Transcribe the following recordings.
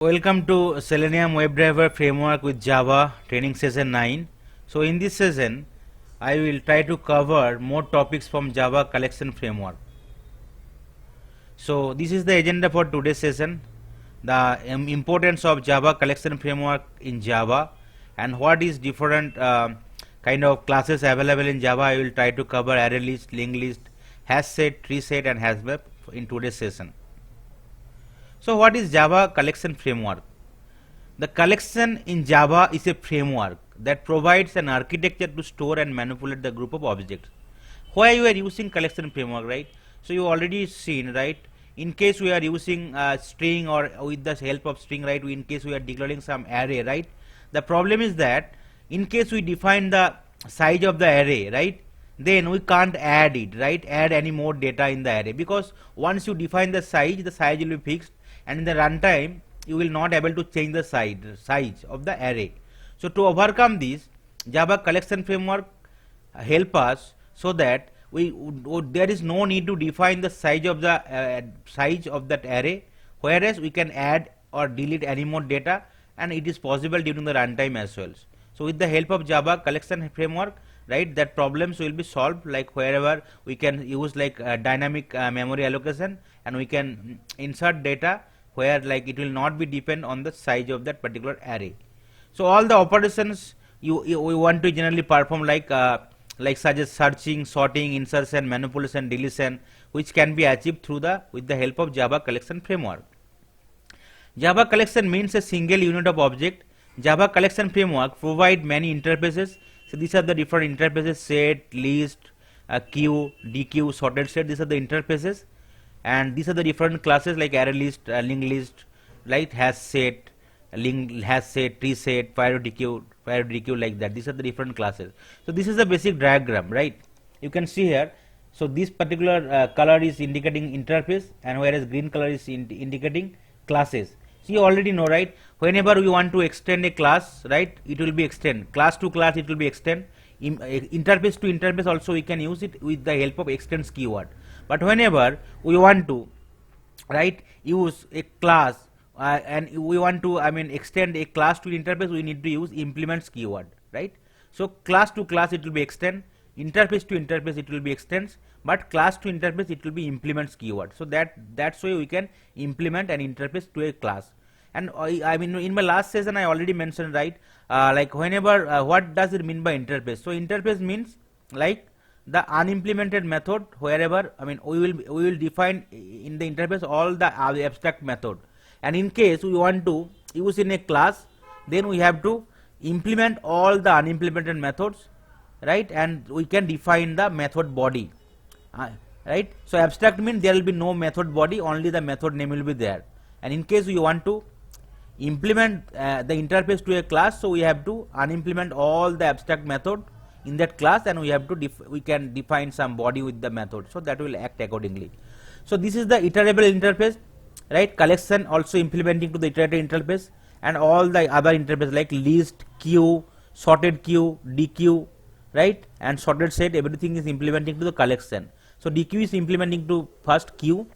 Welcome to Selenium WebDriver Framework with Java training session 9. So in this session I will try to cover more topics from Java collection framework. So this is the agenda for today's session. The importance of Java collection framework in Java and what is different kind of classes available in Java. I will try to cover array list, linked list, hash set, tree set and hash map in today's session. So what is Java collection framework? The collection in Java is a framework that provides an architecture to store and manipulate the group of objects. Why you are using collection framework, right? So you already seen, right? In case we are using a string or with the help of string, right? In case we are declaring some array, right? The problem is that in case we define the size of the array, right? Then we can't add it, right? Add any more data in the array, because once you define the size will be fixed, and in the runtime you will not able to change the size of the array. So to overcome this, Java collection framework help us so that there is no need to define the size of that array, whereas we can add or delete any more data, and it is possible during the runtime as well. So with the help of Java collection framework, right, that problems will be solved, like wherever we can use like dynamic memory allocation, and we can insert data where like it will not be depend on the size of that particular array. So all the operations we want to generally perform like such as searching, sorting, insertion, manipulation, deletion, which can be achieved with the help of Java collection framework. Java collection means a single unit of object. Java collection framework provide many interfaces. So these are the different interfaces: set, list, queue, dequeue, sorted set. These are the interfaces, and these are the different classes like array list, linked list, like hash set, tree set, priority queue, like that. These are the different classes. So this is the basic diagram, right? You can see here. So this particular color is indicating interface, and whereas green color is indicating classes. So you already know, right? Whenever we want to extend a class, right, it will be extend. Class to class it will be extend. Interface to interface also we can use it with the help of extends keyword. But whenever we want to, right, use a class and we want to extend a class to interface, we need to use implements keyword, right? So class to class it will be extend, interface to interface it will be extends, but class to interface it will be implements keyword. So that's why we can implement an interface to a class. And in my last session I already mentioned, right, like whenever what does it mean by interface? So interface means like the unimplemented method, wherever we will define in the interface all the abstract method, and in case we want to use in a class, then we have to implement all the unimplemented methods, right, and we can define the method body, right? So abstract means there will be no method body, only the method name will be there. And in case we want to implement the interface to a class, so we have to unimplement all the abstract method in that class, and we have to we can define some body with the method, so that will act accordingly. So this is the iterable interface, right? Collection also implementing to the iterative interface, and all the other interface like list, queue, sorted queue, dequeue, right, and sorted set, everything is implementing to the collection. So dequeue is implementing to first queue,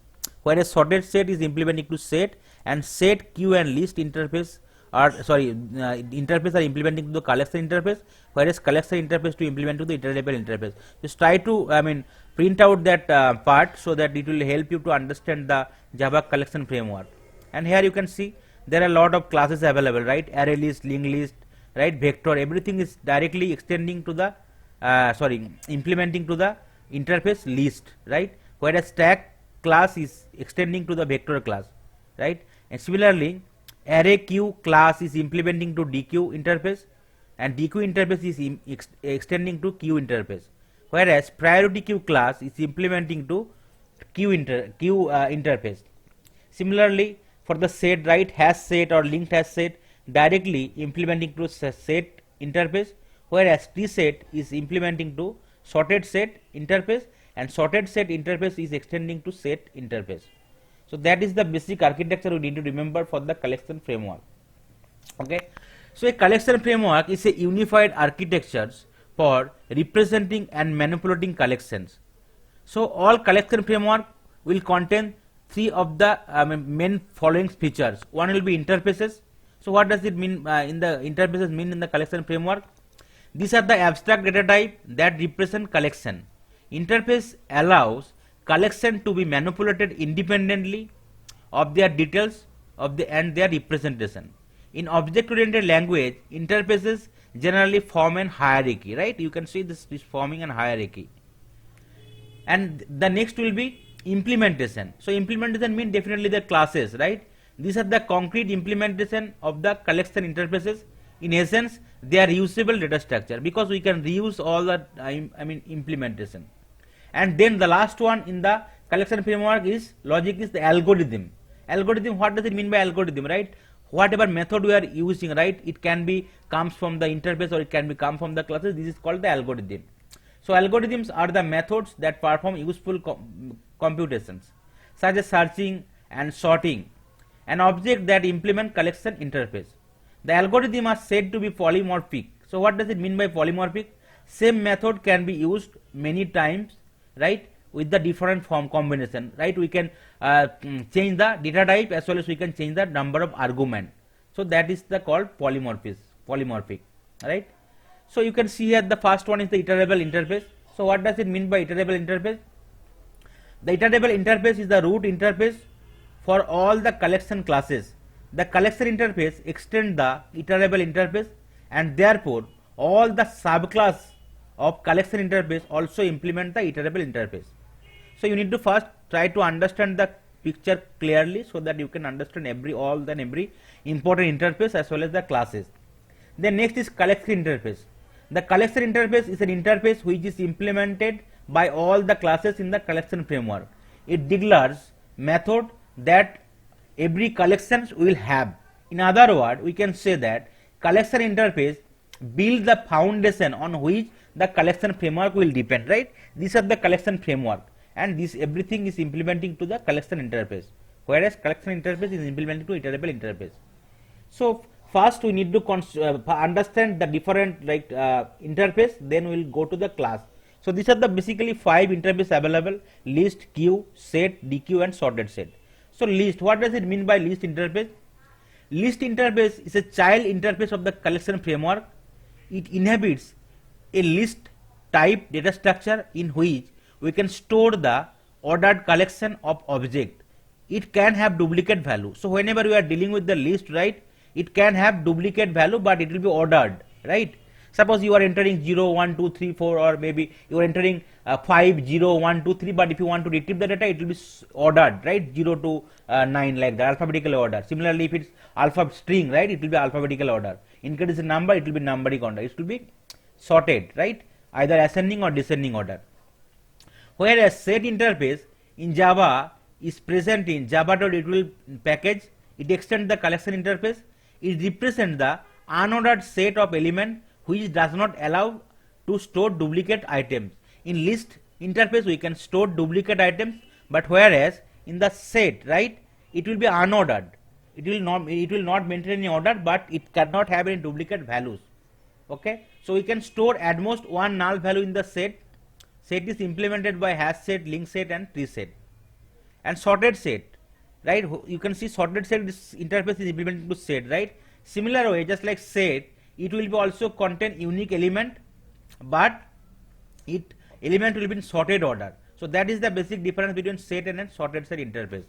whereas sorted set is implementing to set, and set, queue and list interface interface are implementing to the collection interface, whereas collection interface to implement to the iterable interface. Just try to print out that part, so that it will help you to understand the Java collection framework. And here you can see there are a lot of classes available, right? Array list, linked list, right, vector, everything is directly extending to the implementing to the interface list, right, whereas stack class is extending to the vector class, right? And similarly array queue class is implementing to dequeue interface, and dequeue interface is extending to queue interface, whereas priority queue class is implementing to queue interface. Similarly for the set, right, hash set or linked hash set directly implementing to set interface, whereas tree set is implementing to sorted set interface, and sorted set interface is extending to set interface. So that is the basic architecture we need to remember for the collection framework. Okay, so a collection framework is a unified architecture for representing and manipulating collections. So all collection framework will contain three of the main following features. One will be interfaces. So what does it mean in the interfaces mean in the collection framework? These are the abstract data type that represent collection. Interface allows collection to be manipulated independently of their details and their representation. In object-oriented language, interfaces generally form an hierarchy, right? You can see this is forming an hierarchy. And the next will be implementation. So implementation means definitely the classes, right? These are the concrete implementation of the collection interfaces. In essence, they are reusable data structure because we can reuse all the implementation. And then the last one in the collection framework is logic is the algorithm. Algorithm, what does it mean by algorithm, right? Whatever method we are using, right, it can be comes from the interface or it can be come from the classes. This is called the algorithm. So algorithms are the methods that perform useful computations such as searching and sorting, an object that implement collection interface. The algorithm are said to be polymorphic. So what does it mean by polymorphic? Same method can be used many times, right, with the different form combination, right? We can change the data type as well as we can change the number of argument. So that is the called polymorphic, right? So you can see here the first one is the iterable interface. So what does it mean by iterable interface? The iterable interface is the root interface for all the collection classes. The collection interface extends the iterable interface and therefore all the subclass of collection interface also implement the iterable interface. So you need to first try to understand the picture clearly so that you can understand every important interface as well as the classes. Then next is collection interface. The collection interface is an interface which is implemented by all the classes in the collection framework. It declares method that every collection will have. In other words, we can say that collection interface build the foundation on which the collection framework will depend, right? These are the collection framework and this everything is implementing to the collection interface, whereas collection interface is implementing to iterable interface. So first we need to understand the different interface, then we will go to the class. So these are the basically 5 interface available: list, queue, set, dequeue and sorted set. So list, what does it mean by list interface? List interface is a child interface of the collection framework. It inhabits a list type data structure in which we can store the ordered collection of object. It can have duplicate value. So whenever we are dealing with the list, right, it can have duplicate value but it will be ordered, right? Suppose you are entering 0, 1, 2, 3, 4 or maybe you are entering 5, 0, 1, 2, 3, but if you want to retrieve the data it will be ordered, right, 0 to 9 like the alphabetical order. Similarly, if it's alpha string, right, it will be alphabetical order. In case it's a number, it will be numeric order. It will be sorted, right, either ascending or descending order. Whereas set interface in Java is present in java.util package. It extends the collection interface. It represents the unordered set of elements which does not allow to store duplicate items. In list interface we can store duplicate items, but whereas in the set, right, it will be unordered. It will not maintain any order, but it cannot have any duplicate values. Okay, so we can store at most one null value in the set. Set is implemented by hash set, link set and tree set. And sorted set, right, you can see sorted set, this interface is implemented to set, right? Similar way, just like set, it will be also contain unique element, but it element will be in sorted order. So that is the basic difference between set and sorted set interface.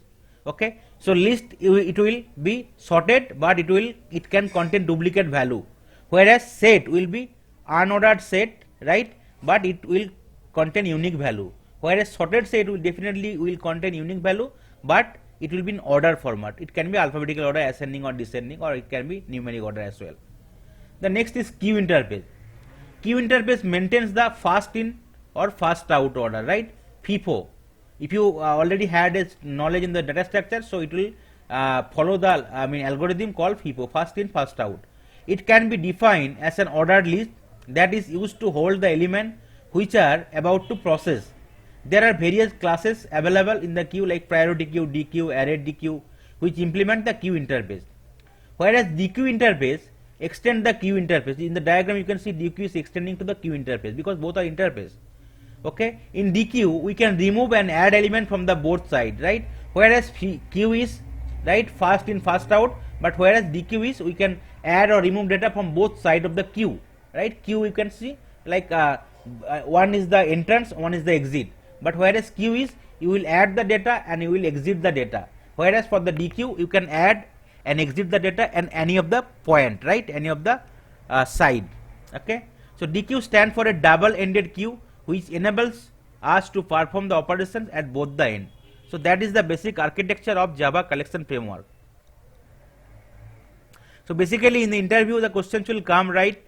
Okay, so list it will be sorted, but it can contain duplicate value, whereas set will be unordered set, right, but it will contain unique value, whereas sorted set will definitely contain unique value, but it will be in order format. It can be alphabetical order, ascending or descending, or it can be numeric order as well. The next is queue interface. Queue interface maintains the first in or first out order, right? FIFO. If you already had a knowledge in the data structure, so it will follow the algorithm called FIFO, first in first out. It can be defined as an ordered list that is used to hold the element which are about to process. There are various classes available in the queue like priority queue, dequeue, array dequeue, which implement the queue interface. Whereas dequeue interface extend the queue interface. In the diagram you can see dequeue is extending to the queue interface because both are interface. Okay, in dequeue we can remove and add element from the both side, right? whereas q is right first in first out, but whereas dq is we can add or remove data from both side of the queue, right? Q you can see like one is the entrance, one is the exit, but whereas q is you will add the data and you will exit the data, whereas for the dq you can add and exit the data and any of the point, right, any of the side. Okay, so dq stands for a double ended queue which enables us to perform the operations at both the end. So that is the basic architecture of Java collection framework. So basically in the interview the questions will come, right?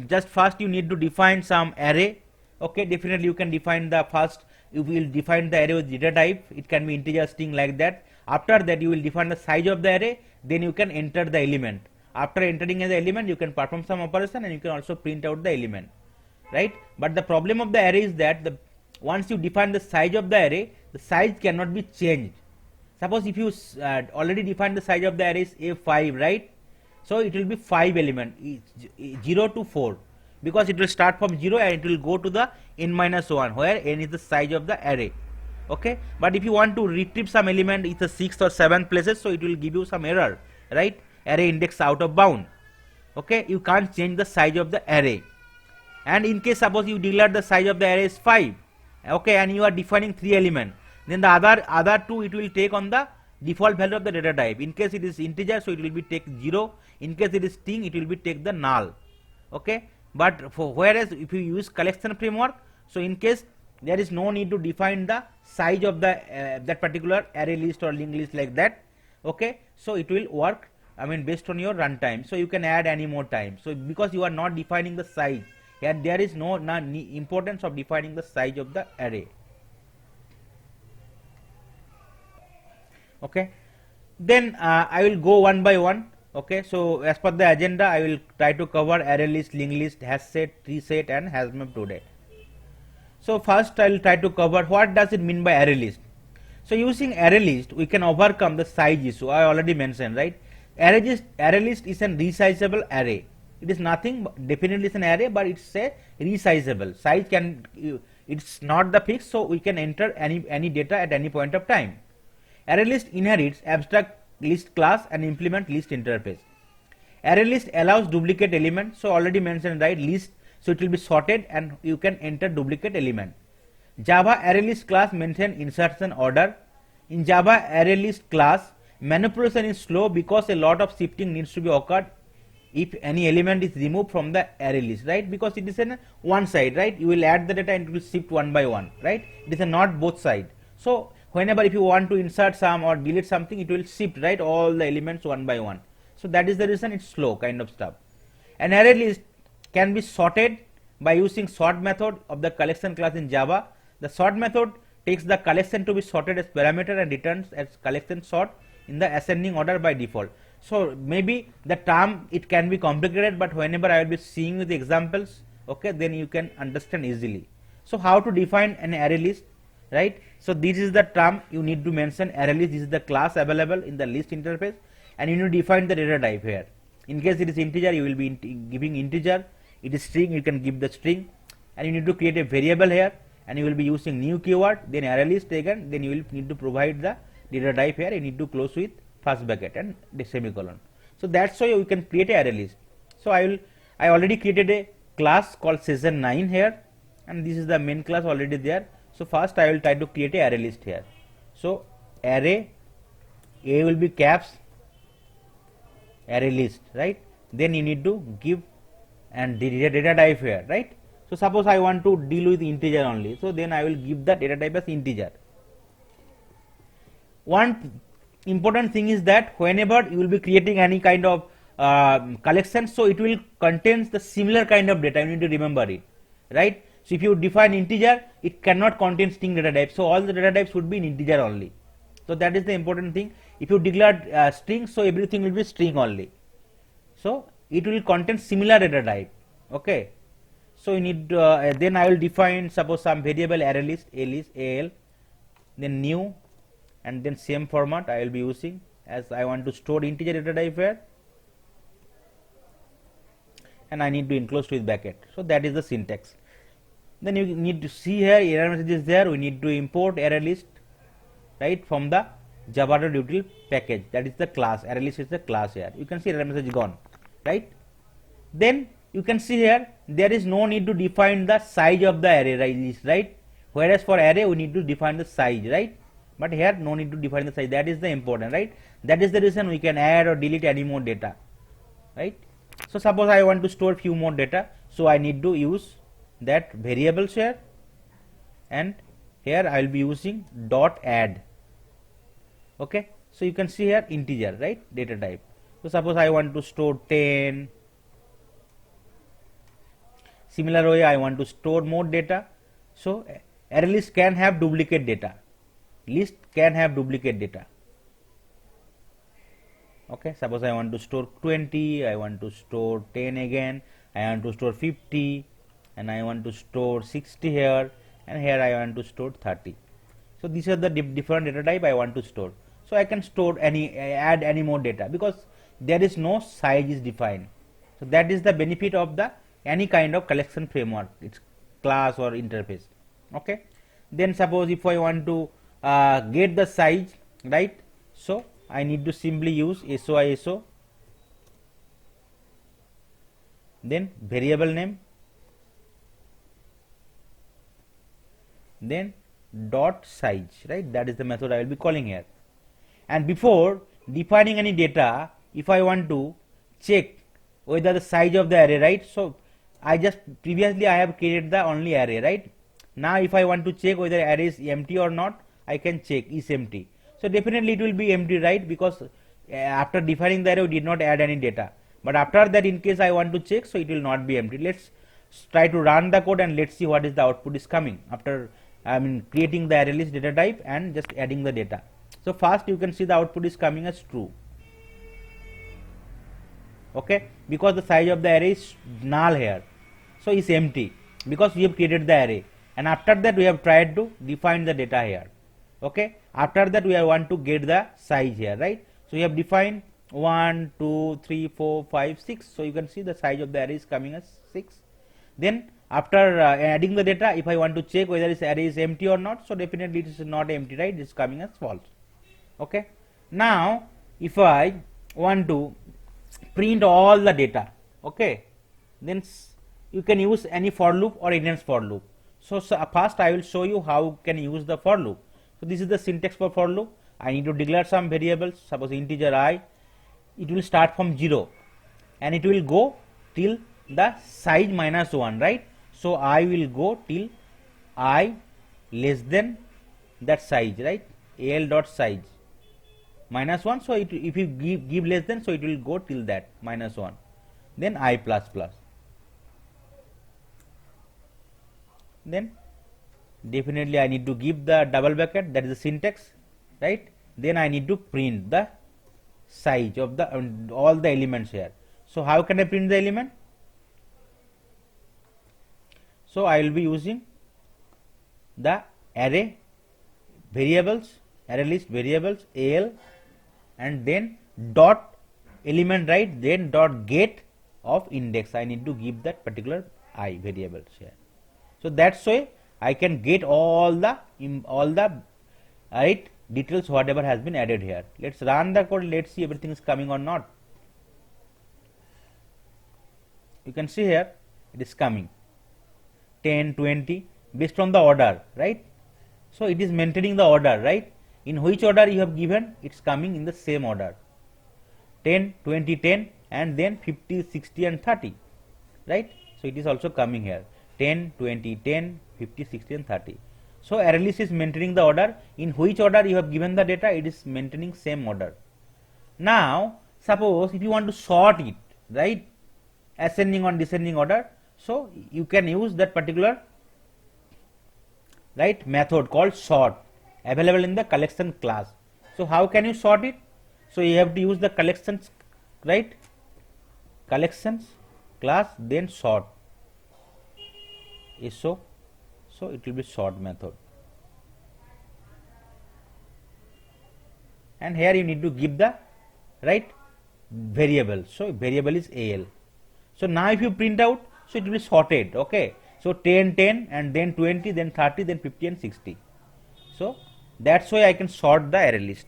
Just first you need to define some array. Okay, definitely you can define the first, you will define the array with data type, it can be integer, string, like that. After that you will define the size of the array, then you can enter the element. After entering the element you can perform some operation and you can also print out the element, right? But the problem of the array is that once you define the size of the array, the size cannot be changed. Suppose if you already define the size of the array is a5, right? So it will be 5 element 0 to 4, because it will start from 0 and it will go to the n minus 1 where n is the size of the array. Okay, but if you want to retrieve some element in the 6th or 7th places, so it will give you some error, right? Array index out of bound. Okay, you can't change the size of the array. And in case suppose you declare the size of the array is 5, okay, and you are defining 3 element, then the other 2 it will take on the default value of the data type. In case it is integer, so it will be take 0. In case it is string, it will be take the null. Okay, but for whereas if you use collection framework, so in case there is no need to define the size of the that particular array list or linked list, like that. Okay, so it will work, I mean, based on your runtime. So you can add any more time. So because you are not defining the size, and there is no importance of defining the size of the array. Okay, then I will go one by one. Okay, so as per the agenda I will try to cover array list, linked list, hash set, tree set and hash map today. So first I will try to cover what does it mean by array list. So using array list we can overcome the size issue. I already mentioned, right? Array list is an resizable array. It is nothing, definitely it's an array, but it's a resizable. Size can, it's not the fixed, so we can enter any data at any point of time. Array list inherits abstract list class and implement list interface. Array list allows duplicate element, so already mentioned, right? List, so it will be sorted and you can enter duplicate element. Java array list class maintain insertion order. In Java array list class, manipulation is slow because a lot of shifting needs to be occurred if any element is removed from the array list, right? Because it is in one side, right? You will add the data and it will shift one by one, right? It is a not both side. So whenever if you want to insert some or delete something, it will shift, right, all the elements one by one. So that is the reason it's slow kind of stuff. An array list can be sorted by using sort method of the collection class in Java. The sort method takes the collection to be sorted as parameter and returns as collection sort in the ascending order by default. So maybe the term it can be complicated, but whenever I will be seeing with the examples, okay, then you can understand easily. So how to define an array list, right? So this is the term you need to mention, array list. This is the class available in the list interface, and you need to define the data type here. In case it is integer, you will be giving integer. It is string, you can give the string, and you need to create a variable here, and you will be using new keyword, then array list again, then you will need to provide the data type here. You need to close with first bracket and the semicolon. So that's why you can create a array list. So I already created a class called session 9 here, and this is the main class already there. So first I will try to create a array list here. So array, A will be caps, array list, right? Then you need to give and the data type here, right? So suppose I want to deal with integer only, so then I will give the data type as integer. One important thing is that whenever you will be creating any kind of collection, so it will contains the similar kind of data. You need to remember it, right? So if you define integer, it cannot contain string data type. So all the data types would be in integer only. So that is the important thing. If you declare string, so everything will be string only. So it will contain similar data type. Okay. So you need then I will define suppose some variable array list, a list, al, then new, and then same format I will be using as I want to store integer data type here, and I need to enclose with bracket. So that is the syntax. Then you need to see here error message is there. We need to import array list, right, from the java.util package, that is the class. Array list is the class here. You can see error message gone, right? Then you can see here there is no need to define the size of the array list, right? Whereas for array we need to define the size, right? But here no need to define the size. That is the important, right? That is the reason we can add or delete any more data, right? So suppose I want to store few more data, so I need to use that variables here, and here I will be using dot add. Okay, so you can see here integer, right? Data type. So suppose I want to store 10. Similar way I want to store more data. So array list can have duplicate data. List can have duplicate data. Okay, suppose I want to store 20, I want to store 10 again, I want to store 50, and I want to store 60 here, and here I want to store 30. So these are the different data type I want to store. So I can store add any more data because there is no size is defined. So that is the benefit of the any kind of collection framework, it's class or interface. Okay, then suppose if I want to get the size, right? So I need to simply use SOISO, then variable name, then dot size, right? That is the method I will be calling here. And before defining any data, if I want to check whether the size of the array, right? So I just previously I have created the only array, right? Now if I want to check whether array is empty or not, I can check is empty. So definitely it will be empty, right? Because after defining the array we did not add any data. But after that, in case I want to check, so it will not be empty. Let's try to run the code and let's see what is the output is coming after creating the array list data type and just adding the data. So first you can see the output is coming as true. Okay, because the size of the array is null here, so it's empty because we have created the array, and after that we have tried to define the data here. Okay, after that we want to get the size here, right? So we have defined 1 2 3 4 5 6, so you can see the size of the array is coming as 6. Then after adding the data, if I want to check whether this array is empty or not, so definitely it is not empty, right? It is coming as false. Okay, now if I want to print all the data, okay, then you can use any for loop or index for loop. So first I will show you how can use the for loop. So this is the syntax for loop. I need to declare some variables, suppose integer I. It will start from 0 and it will go till the size minus 1, right? So I will go till I less than that size, right? Al dot size minus 1. So if you give less than, so it will go till that minus 1. Then I plus plus. Then definitely I need to give the double bracket, that is the syntax, right? Then I need to print the size of the all the elements here. So how can I print the element? So I will be using the array variables, array list variables al, and then dot element, right? Then dot get of index. I need to give that particular I variables here. So that's why I can get all the right details whatever has been added here. Let's run the code. Let's see everything is coming or not. You can see here it is coming 10, 20 based on the order, right? So it is maintaining the order, right? In which order you have given, it's coming in the same order. 10, 20, 10, and then 50, 60, and 30, right? So it is also coming here 10, 20, 10, 50, 60, and 30. So array list is maintaining the order. In which order you have given the data, it is maintaining same order. Now suppose if you want to sort it, right, ascending or descending order, so you can use that particular right method called sort available in the collection class. So how can you sort it? So you have to use the collections, right, collections class, then sort. So it will be sort method, and here you need to give the right variable. So variable is al. So now if you print out, so it will be sorted. Okay, so 10, 10, and then 20, then 30, then 50, and 60. So that's why I can sort the array list.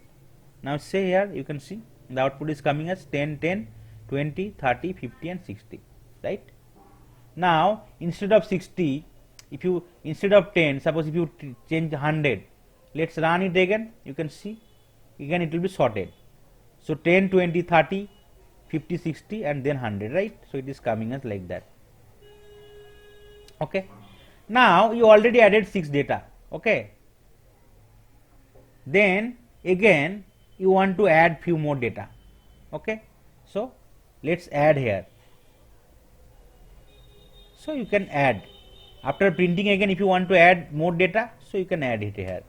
Now say here you can see the output is coming as 10, 10, 20, 30, 50 and 60, right? Now instead of 60, if you instead of 10, suppose if you change 100, let's run it again, you can see again it will be sorted. So 10, 20, 30, 50, 60 and then 100, right? So it is coming as like that. Okay. Now you already added 6 data. Okay. Then again you want to add few more data. Okay. So let's add here. So you can add after printing again, if you want to add more data, so you can add it here,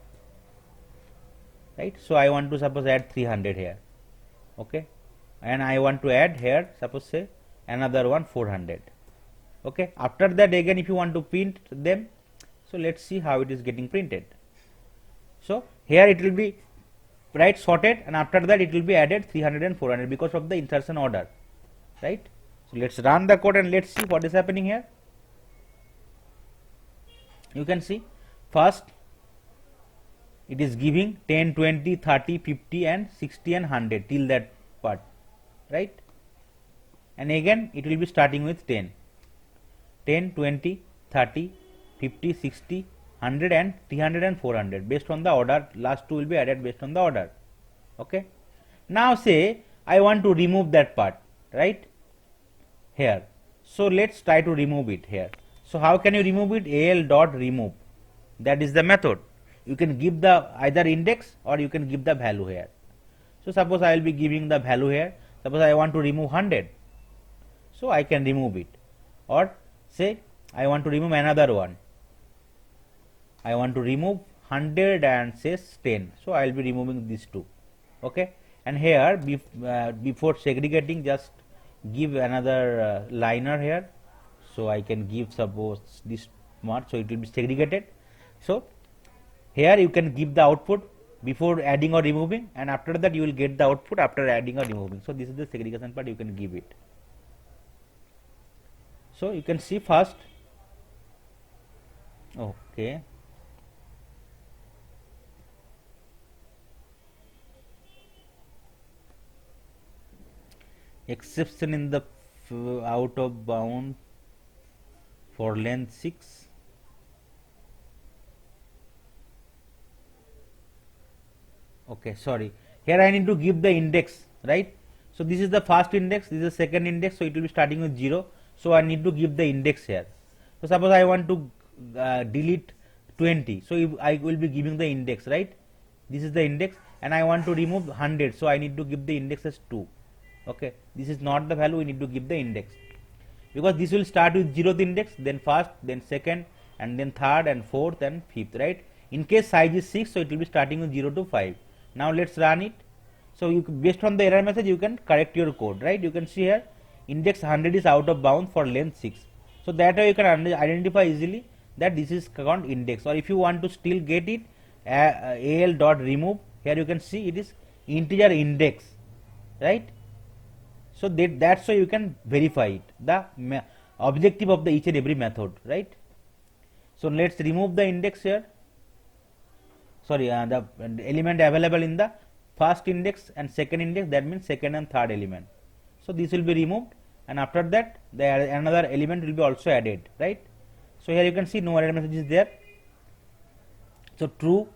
right? So I want to suppose add 300 here, okay, and I want to add here suppose say another one 400, okay. After that again if you want to print them, so let's see how it is getting printed. So here it will be right sorted, and after that it will be added 300 and 400 because of the insertion order, right? So let's run the code and let's see what is happening here. You can see first it is giving 10, 20, 30, 50 and 60 and 100 till that part, right? And again it will be starting with 10, 10, 20, 30, 50, 60, 100 and 300 and 400 based on the order. Last two will be added based on the order, okay. Now say I want to remove that part, right, here. So let's try to remove it here. So how can you remove it? AL dot remove, that is the method. You can give the either index or you can give the value here. So suppose I will be giving the value here. Suppose I want to remove 100, so I can remove it. Or say I want to remove another one. I want to remove 100 and says 10, so I will be removing these two, okay. And here before segregating, just give another liner here. So I can give suppose this much, so it will be segregated. So here you can give the output before adding or removing, and after that you will get the output after adding or removing. So this is the segregation part, you can give it. So you can see first, okay, exception in the out of bound for length 6. Okay, sorry, here I need to give the index, right? So this is the first index, this is the second index, so it will be starting with 0. So I need to give the index here. So suppose I want to delete 20, so I will be giving the index, right? This is the index, and I want to remove 100, so I need to give the index as 2. Okay, this is not the value, we need to give the index, because this will start with 0th index, then first, then second, and then third and fourth and fifth, right? In case size is 6, so it will be starting with 0 to 5. Now let's run it. So you based on the error message you can correct your code, right? You can see here index 100 is out of bound for length 6. So that way you can identify easily that this is called index. Or if you want to still get it, al dot remove, here you can see it is integer index, right? So that's why you can verify it, the objective of the each and every method, right? So let's remove the index here. Sorry, the element available in the first index and second index, that means second and third element. So this will be removed, and after that another element will be also added, right? So here you can see no error message is there. So true,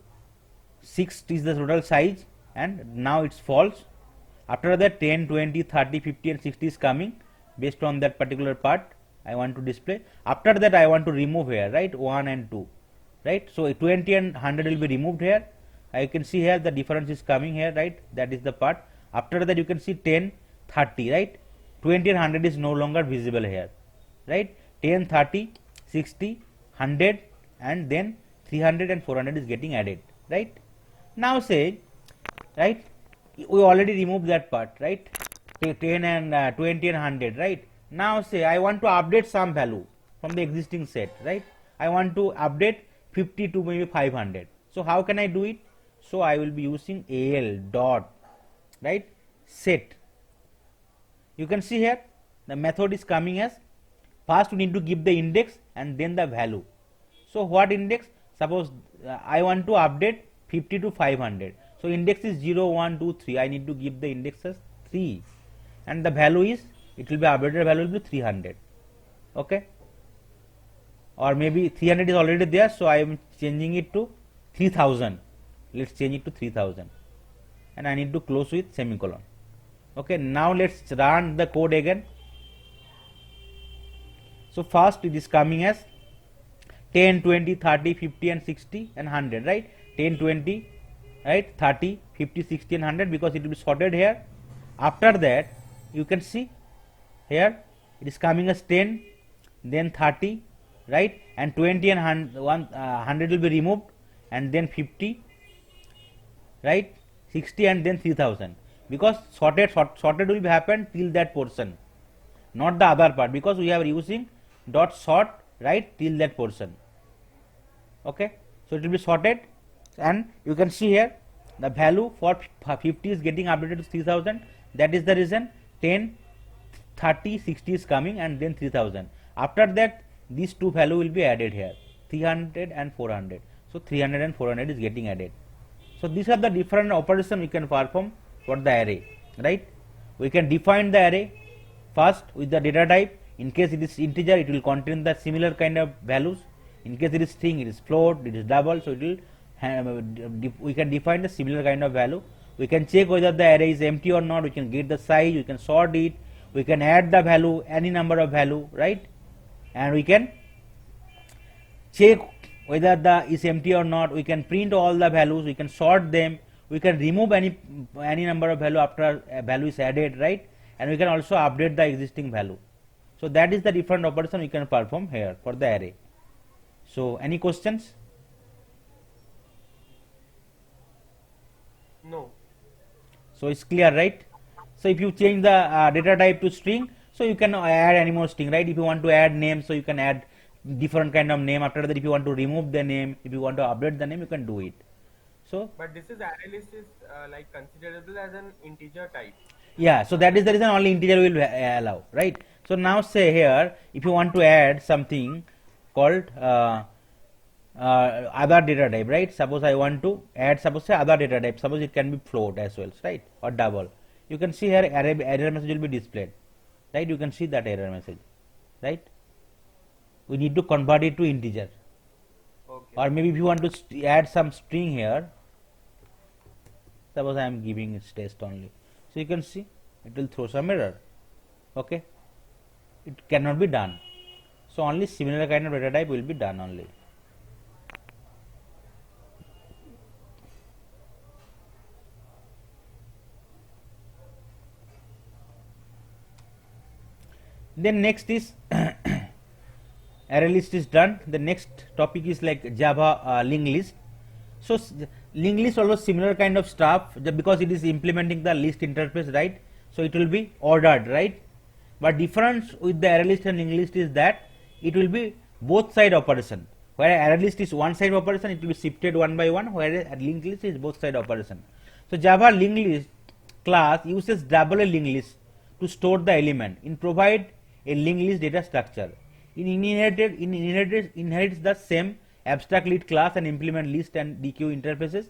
6 is the total size, and now it's false. After that 10, 20, 30, 50 and 60 is coming based on that particular part I want to display. After that I want to remove here, right, 1 and 2, right? So 20 and 100 will be removed here. I can see here the difference is coming here, right? That is the part. After that you can see 10, 30, right? 20 and 100 is no longer visible here, right? 10, 30, 60, 100 and then 300 and 400 is getting added, right? Now say, right, we already removed that part, right? 10 and 20 and 100, right? Now say I want to update some value from the existing set, right? I want to update 50 to maybe 500. So how can I do it? So I will be using al dot, right, set. You can see here the method is coming as first we need to give the index and then the value. So what index? Suppose I want to update 50 to 500. So index is 0, 1, 2, 3. I need to give the index as 3, and the value is, it will be updated value will be 300. Okay, or maybe 300 is already there, so I am changing it to 3000. Let's change it to 3000, and I need to close with semicolon. Okay, now let's run the code again. So first it is coming as 10, 20, 30, 50 and 60 and 100, right? 10, 20, right? 30, 50, 60 and 100, because it will be sorted here. After that, you can see here it is coming as 10, then 30, right? And 20 and 100 will be removed, and then 50, right? 60 and then 3000, because sorted will be happen till that portion, not the other part, because we are using dot sort, right, till that portion. Okay, so it will be sorted, and you can see here the value for 50 is getting updated to 3000. That is the reason 10, 30, 60 is coming, and then 3000. After that, these two value will be added here, 300 and 400. So 300 and 400 is getting added. So these are the different operations we can perform for the array, right? We can define the array first with the data type. In case it is integer, it will contain the similar kind of values. In case it is string, it is float, it is double, so it will we can define the similar kind of value. We can check whether the array is empty or not. We can get the size, we can sort it, we can add the value, any number of value, right? And we can check whether the is empty or not. We can print all the values, we can sort them, we can remove any number of value after a value is added, right? And we can also update the existing value. So that is the different operation we can perform here for the array. So any questions? No. So it's clear, right? So if you change the data type to string, so you can add any more string, right? If you want to add name, so you can add different kind of name. After that, if you want to remove the name, if you want to update the name, you can do it. So But this is array list is like considerable as an integer type. yeah, so that is the reason only integer will allow, right? So now say here, if you want to add something called other data type, right? Suppose I want to add, suppose say other data type, suppose it can be float as well, right? Or double. You can see here error message will be displayed, right? You can see that error message, right? We need to convert it to integer. Okay. Or maybe if you want to add some string here, suppose I am giving its test only, so you can see it will throw some error. Okay, it cannot be done. So only similar kind of data type will be done only. Then next is array list is done. The next topic is like Java linked list. So linked list also similar kind of stuff, because it is implementing the list interface, right? So it will be ordered, right? But difference with the array list and linked list is that it will be both side operation. Whereas array list is one side operation, it will be shifted one by one, whereas linked list is both side operation. So Java linked list class uses double a linked list to store the element in provide a linked list data structure. It inherits the same abstract list class and implement list and DQ interfaces.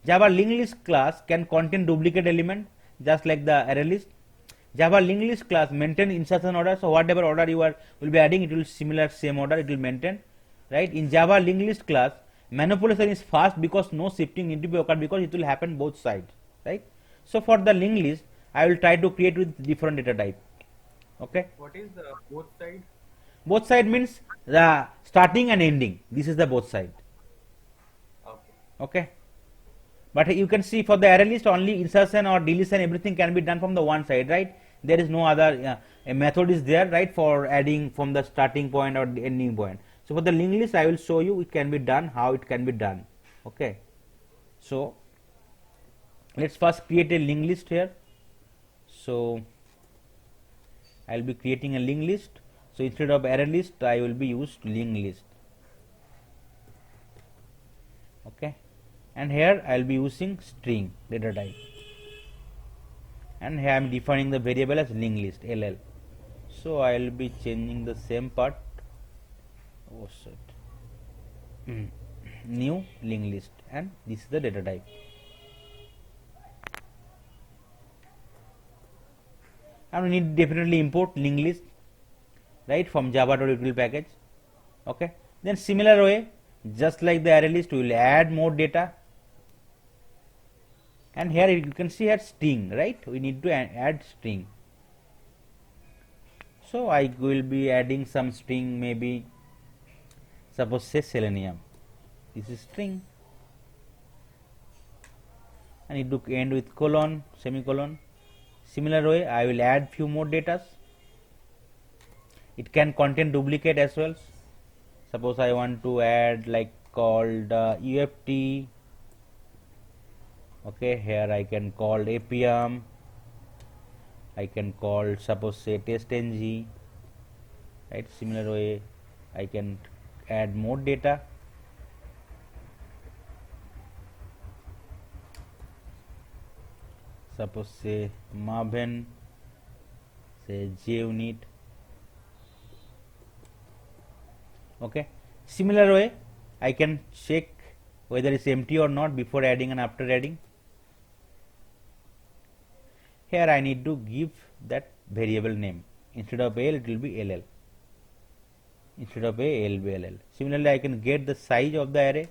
Java linked list class can contain duplicate element just like the array list. Java linked list class maintain insertion order, so whatever order you will be adding, it will similar same order it will maintain, right? In Java linked list class, manipulation is fast because no shifting need to be occurred, because it will happen both sides, right? So for the linked list, I will try to create with different data type. Okay. What is both side? Both side means the starting and ending. This is the both side. Okay. Okay. But you can see for the array list, only insertion or deletion, everything can be done from the one side, right? There is no other a method is there, right, for adding from the starting point or the ending point. So for the linked list, I will show you it can be done, how it can be done. Okay. So let's first create a linked list here. So I will be creating a linked list. So instead of array list, I will be used linked list. Okay, and here I will be using string data type, and here I am defining the variable as linked list ll. So I will be changing the same part. Oh shit. New linked list, and this is the data type. and we need definitely import linked list, right, from java.util package. Okay, then similar way, just like the array list, we will add more data, and here you can see here string, right, we need to add string. So I will be adding some string, maybe suppose say selenium, this is string. I need to end with colon, semicolon. Similar way, I will add few more datas. It can contain duplicate as well. Suppose I want to add like called UFT. Okay, here I can call APM. I can call suppose say testng. Right, similar way, I can add more data. Suppose say Maven, say JUnit. Okay, similar way, I can check whether it's empty or not before adding and after adding. Here I need to give that variable name. Instead of L, it will be LL. Instead of A, L will be LL. Similarly, I can get the size of the array.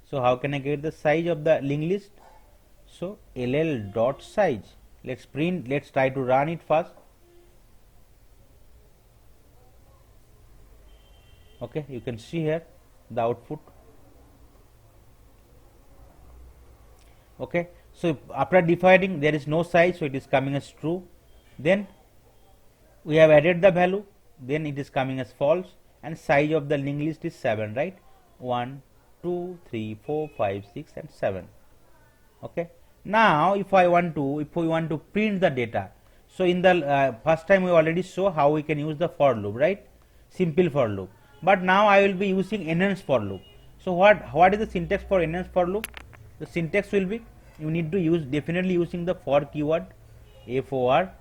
So how can I get the size of the linked list? So LL dot size. Let's try to run it first. Okay, you can see here the output. Okay, so after defining there is no size, so it is coming as true. Then we have added the value, then it is coming as false, and size of the linked list is 7, right? 1, 2, 3, 4, 5, 6 and 7. Okay, now if we want to print the data, so in the first time we already saw how we can use the for loop, right? Simple for loop. But now I will be using enhanced for loop. So what is the syntax for enhanced for loop? The syntax will be, you need to use definitely using the for keyword, for,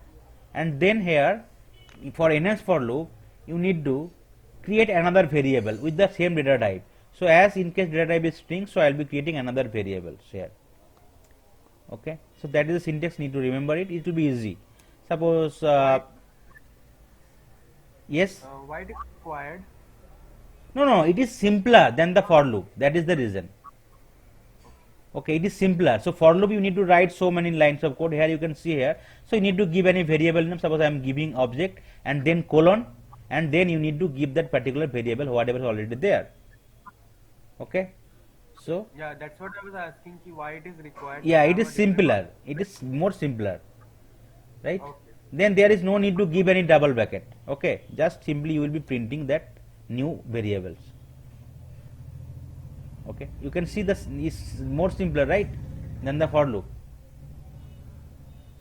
and then here for enhanced for loop you need to create another variable with the same data type. So as in case data type is string, so I will be creating another variable here. Okay, so that is the syntax, need to remember it. It will be easy. Suppose yes. Why it is required? No, it is simpler than the for loop. That is the reason. Okay, it is simpler. So for loop you need to write so many lines of code. Here you can see here. So you need to give any variable name. Suppose I am giving object and then colon, and then you need to give that particular variable whatever is already there. Okay. So Yeah, that's what I was asking. Why it is required? yeah, to it have is a different simpler. It is more simpler, right? Okay. Then there is no need to give any double bracket. Okay, just simply you will be printing that new variables. Okay, you can see this is more simpler, right, than the for loop.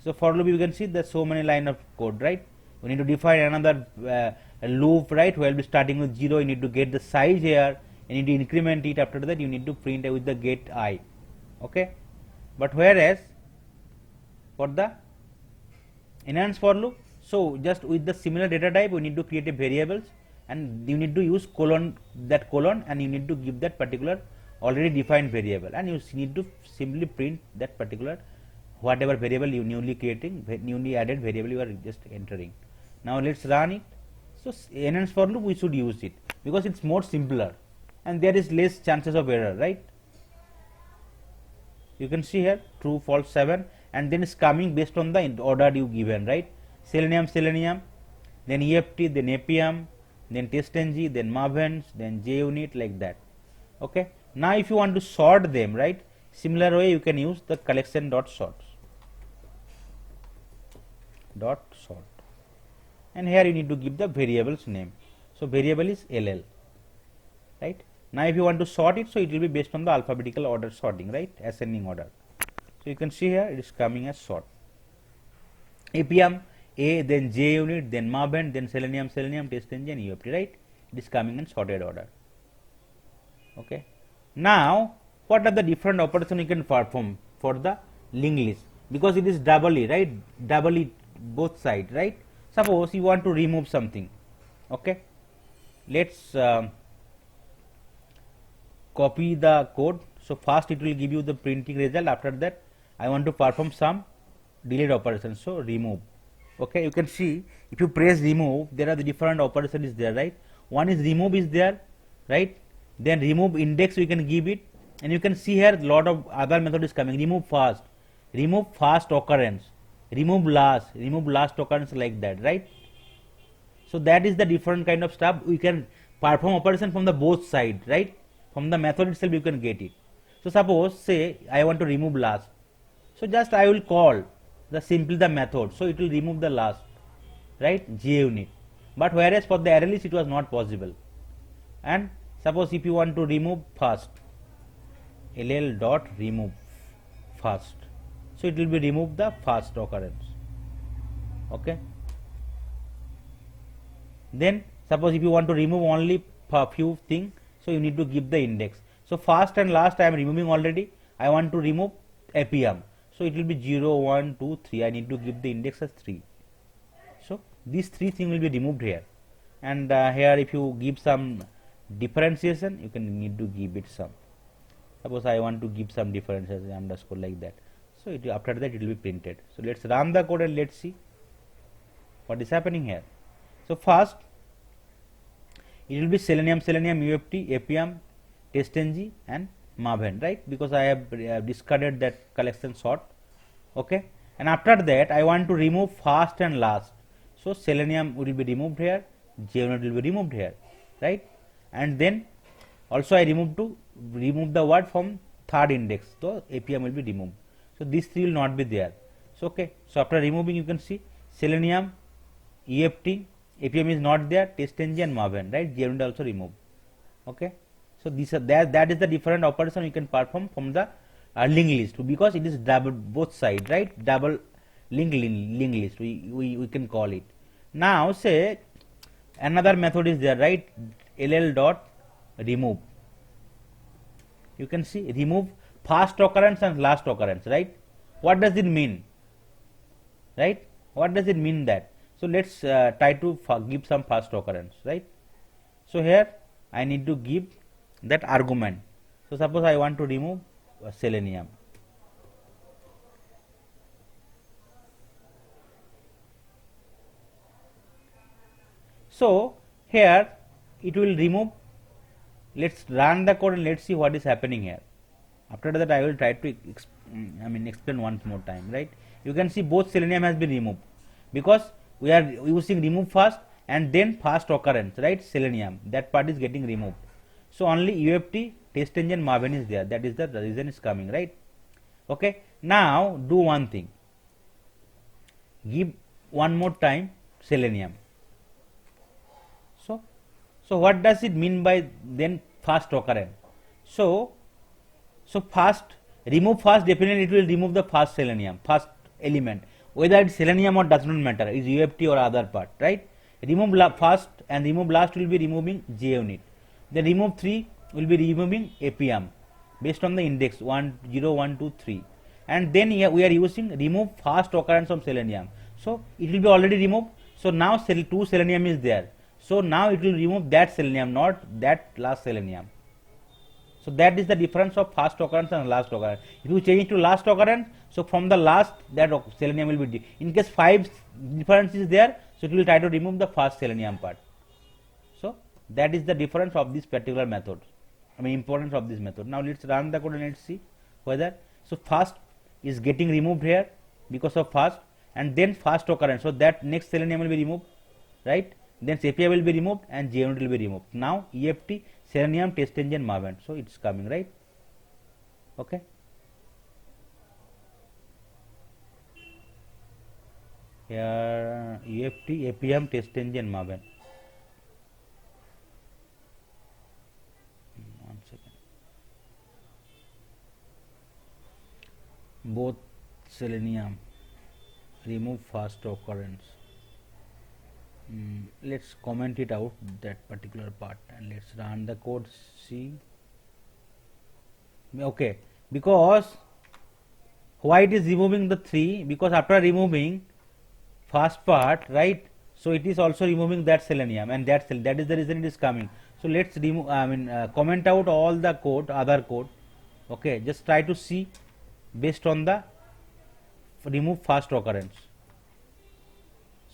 So for loop you can see there's so many line of code, right? We need to define another loop, right? We will be starting with 0. You need to get the size here. You need to increment it. After that you need to print with the get I. Okay, but whereas for the enhanced for loop, so just with the similar data type we need to create a variables, and you need to use colon, that colon, and you need to give that particular already defined variable, and you need to simply print that particular whatever variable you newly creating, newly added variable you are just entering. Now let's run it. So enhanced for loop we should use it because it's more simpler and there is less chances of error, right? You can see here true, false, 7, and then it's coming based on the order you given, right? Selenium, then EFT, then APM, then testng, then Maven, then JUnit, like that. Okay, now if you want to sort them, right, similar way you can use the collection dot sort, and here you need to give the variable's name. So variable is LL, right? Now if you want to sort it, so it will be based on the alphabetical order sorting, right, ascending order. So you can see here it is coming as sort. APM, A, then JUnit, then Maven, then Selenium, testng, and UFT, right? It is coming in sorted order. Okay. Now what are the different operations you can perform for the linked list, because it is doubly, right, doubly both sides, right? Suppose you want to remove something. Okay, let's copy the code. So first it will give you the printing result. After that I want to perform some delete operation, so remove. Okay, you can see if you press remove, there are the different operation is there, right? One is remove is there, right? Then remove index we can give it, and you can see here lot of other method is coming. Remove fast occurrence, remove last occurrence, like that, right? So that is the different kind of stuff we can perform operation from the both side, right? From the method itself you can get it. So suppose say I want to remove last, so just I will call the simply the method, so it will remove the last, right, JUnit. But whereas for the array list it was not possible. And suppose if you want to remove first, ll dot remove first, so it will be remove the first occurrence. Okay, then suppose if you want to remove only few thing, so you need to give the index. So first and last I am removing already, I want to remove apm, so it will be 0 1 2 3, I need to give the index as 3. So these three things will be removed here. And here if you give some differentiation, you can need to give it some. Suppose I want to give some differentiation underscore, like that, so it, after that it will be printed. So let's run the code and let's see what is happening here. So first it will be selenium uft apm testng and maven, right, because I have discarded that collection sort. Okay, and after that I want to remove first and last, so selenium will be removed here, JUnit will be removed here, right? And then also I remove the word from third index, so apm will be removed, so these three will not be there. So okay, so after removing you can see selenium eft apm is not there, testng and maven, right, JUnit also removed. Okay, so these are that is the different operation you can perform from the linked list, because it is double both side, right, double linked list we can call it. Now say another method is there, right, ll dot remove, you can see remove first occurrence and last occurrence, right? What does it mean, right? What does it mean that? So let's try to give some first occurrence, right? So here I need to give that argument. So suppose I want to remove selenium, so here it will remove. Let's run the code and let's see what is happening here. After that I will try to explain once more time, right? You can see both selenium has been removed, because we are using remove first and then first occurrence, right, selenium, that part is getting removed. So only uft testng and maven is there, that is the reason is coming, right? Okay, now do one thing, give one more time selenium. So what does it mean by then first occurrence? So first remove first, definitely it will remove the first selenium, first element, whether it's selenium or does not matter, is uft or other part, right? Remove first and remove last will be removing JUnit. Then remove 3 will be removing apm based on the index 1 0 1 2 3, and then here we are using remove first occurrence of selenium, so it will be already removed. So now 2 selenium is there, so now it will remove that selenium, not that last selenium. So that is the difference of first occurrence and last occurrence. If you change to last occurrence, so from the last that selenium will be in case 5 difference is there, so it will try to remove the first selenium part. So that is the difference of this particular method, importance of this method. Now let's run the code and let's see whether, so first is getting removed here because of first, and then first occurrence, so that next selenium will be removed, right? Then API will be removed and JUnit will be removed. Now EFT, selenium, testng and maven, so it's coming, right? Okay, here EFT, APM, testng and maven. One second, both selenium, remove first occurrence. Let's comment it out, that particular part, and let's run the code, see. Okay, because why it is removing the 3, because after removing first part, right, so it is also removing that selenium, and that is the reason it is coming. So let's remove, comment out all the code, other code. Okay, just try to see based on the remove first occurrence.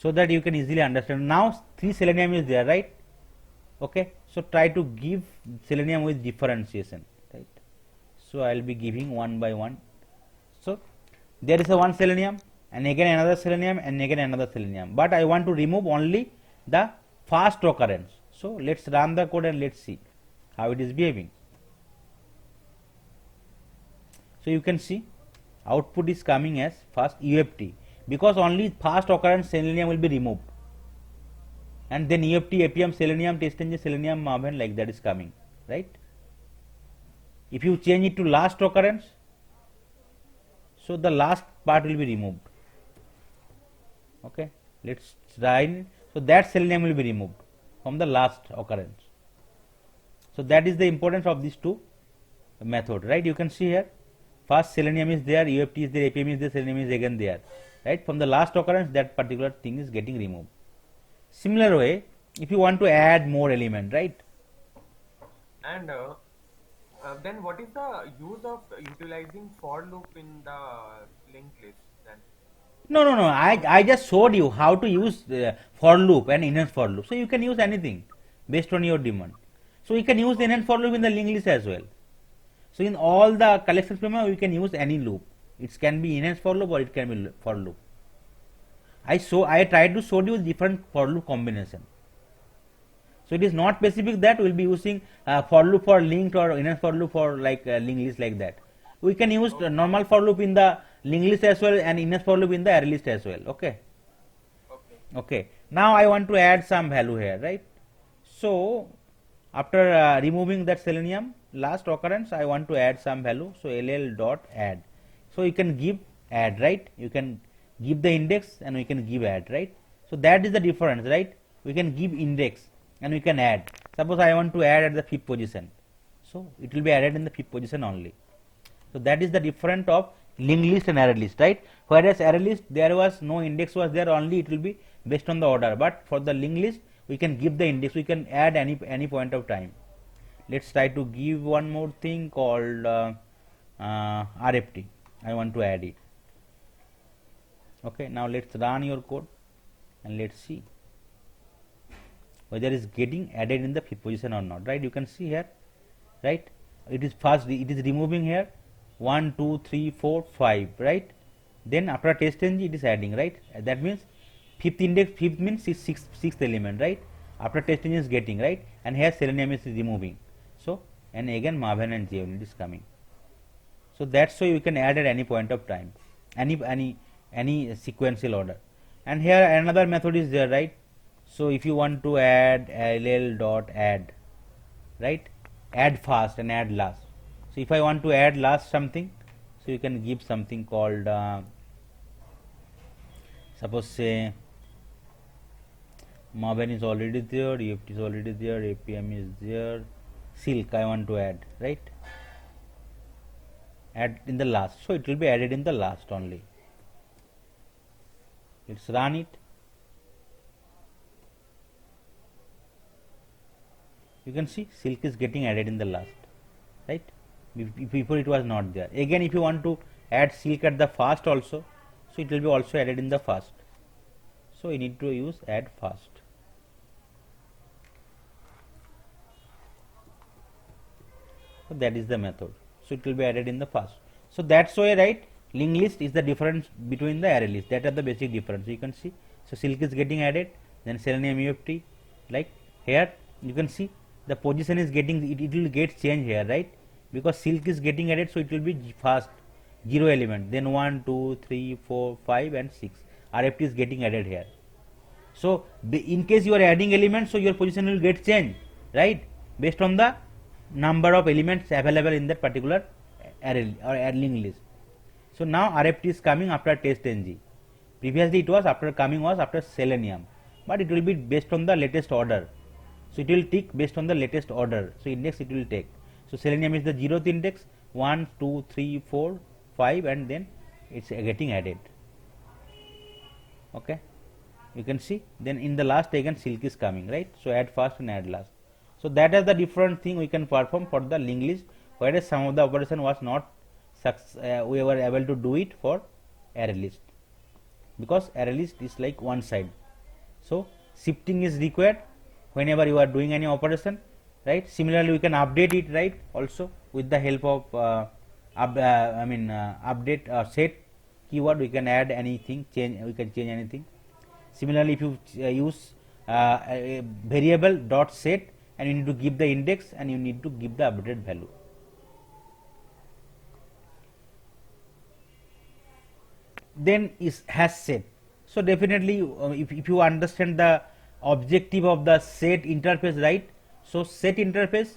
so that you can easily understand. Now 3 selenium is there, right? Okay, so try to give selenium with differentiation, right? So I will be giving one by one. So there is a one selenium and again another selenium and again another selenium, but I want to remove only the first occurrence. So let's run the code and let's see how it is behaving. So you can see output is coming as first UFT, because only first occurrence selenium will be removed, and then UFT, APM, selenium, test engine, selenium, Maven, like that is coming, right? If you change it to last occurrence, so the last part will be removed. Okay, let's try. So that selenium will be removed from the last occurrence. So that is the importance of these two method, right? You can see here, first selenium is there, UFT is there, APM is there, selenium is again there, right? From the last occurrence, that particular thing is getting removed. Similar way, if you want to add more element, right? And then what is the use of utilizing for loop in the linked list then? No. I just showed you how to use for loop and enhance for loop. So you can use anything based on your demand. So you can use enhance for loop in the linked list as well. So in all the collection framework, we can use any loop. It can be enhance for loop or it can be for loop. I tried to show you different for loop combination. So it is not specific that we will be using for loop for linked or enhance for loop for like linked list, like that. We can use normal for loop in the linked list as well and enhance for loop in the array list as well. Okay. Okay. Now I want to add some value here, right? So after removing that selenium last occurrence, I want to add some value. So ll dot add. So you can give add, right? You can give the index and we can give add, right? So that is the difference, right? We can give index and we can add. Suppose I want to add at the 5th position, so it will be added in the 5th position only. So that is the difference of linked list and array list, right? Whereas array list, there was no index was there, only it will be based on the order. But for the linked list, we can give the index, we can add any point of time. Let's try to give one more thing called RFT. I want to add it. Okay, now let's run your code and let's see whether it is getting added in the 5th position or not, right? You can see here, right? It is first, it is removing here 1, 2, 3, 4, 5, right? Then after test ng, it is adding, right? That means 5th index, 5th means 6th element, right? After test ng is getting, right? And here selenium is removing. So and again Maven and JUnit is coming. So that's why you can add at any point of time, any sequential order. And here another method is there, right? So if you want to add ll dot add, right? Add first and add last. So if I want to add last something, so you can give something called suppose say Maven is already there, UFT is already there, APM is there, Silk I want to add, right? Add in the last, so it will be added in the last only. Let's run it. You can see Silk is getting added in the last, right? Before it was not there. Again, if you want to add Silk at the first also, so it will be also added in the first. So you need to use add first. So that is the method. So it will be added in the first. So that's why, right? Linked list is the difference between the array list. That are the basic difference. You can see. So Silk is getting added, then selenium UFT, like here you can see the position is getting, it will get changed here, right? Because Silk is getting added, so it will be first 0 element, then 1, 2, 3, 4, 5 and 6. RFT is getting added here. So in case you are adding elements, so your position will get changed, right? Based on the number of elements available in that particular array or linked list. So now RFT is coming after test ng. Previously it was after selenium, but it will be based on the latest order. So it will tick based on the latest order. So index it will take. So selenium is the 0th index, 1, 2, 3, 4, 5 and then it's getting added. Okay, you can see. Then in the last again Silk is coming, right? So add first and add last. So that is the different thing we can perform for the linked list, whereas some of the operation was not we were able to do it for array list, because array list is like one side, So shifting is required whenever you are doing any operation, right? Similarly, we can update it, right? Also with the help of update set keyword, we can add anything, we can change anything. Similarly, if you use a variable dot set, and you need to give the index and you need to give the updated value. Then is hash set. So definitely, if you understand the objective of the set interface, right? So set interface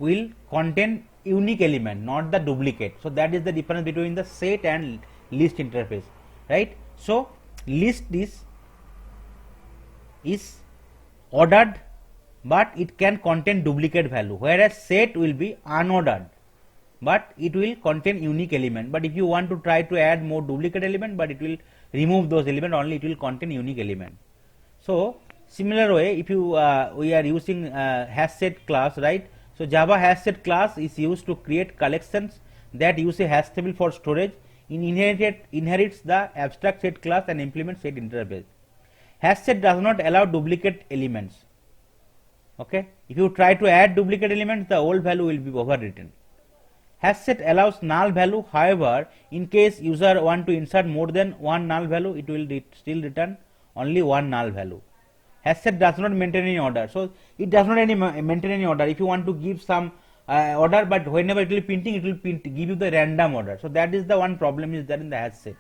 will contain unique element, not the duplicate. So that is the difference between the set and list interface, right? So list is ordered, but it can contain duplicate value, whereas set will be unordered, but it will contain unique element. But if you want to try to add more duplicate element, but it will remove those element, only it will contain unique element. So similar way, if you we are using hash set class, right? So Java hash set class is used to create collections that use a hash table for storage. Inherits the abstract set class and implements set interface. Hash set does not allow duplicate elements. Okay, if you try to add duplicate elements, the old value will be overwritten. Hash set allows null value. However, in case user want to insert more than one null value, it will still return only one null value. Hash set does not maintain any order, so it does not maintain any order. If you want to give some order, but whenever it will printing, it will give you the random order. So that is the one problem is there in the hash set.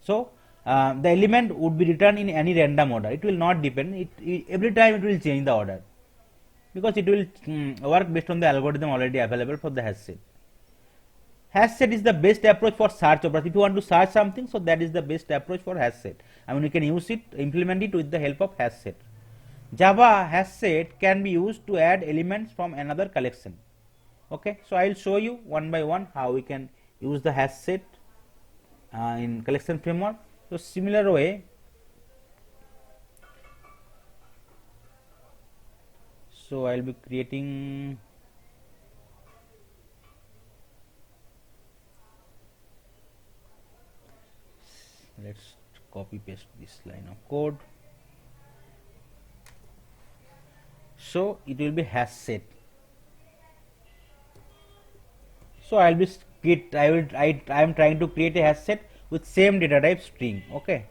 So the element would be returned in any random order. It will not depend. Every time it will change the order, because it will work based on the algorithm already available for the hash set. Hash set is the best approach for search operation. If you want to search something, so that is the best approach for hash set. I mean, you can use it, implement it with the help of hash set. Java hash set can be used to add elements from another collection. Okay, so I will show you one by one how we can use the hash set in collection framework. So similar way, so I will be creating let's copy paste this line of code. So it will be hash set. So I will be I am trying to create a hash set with same data type string. Okay,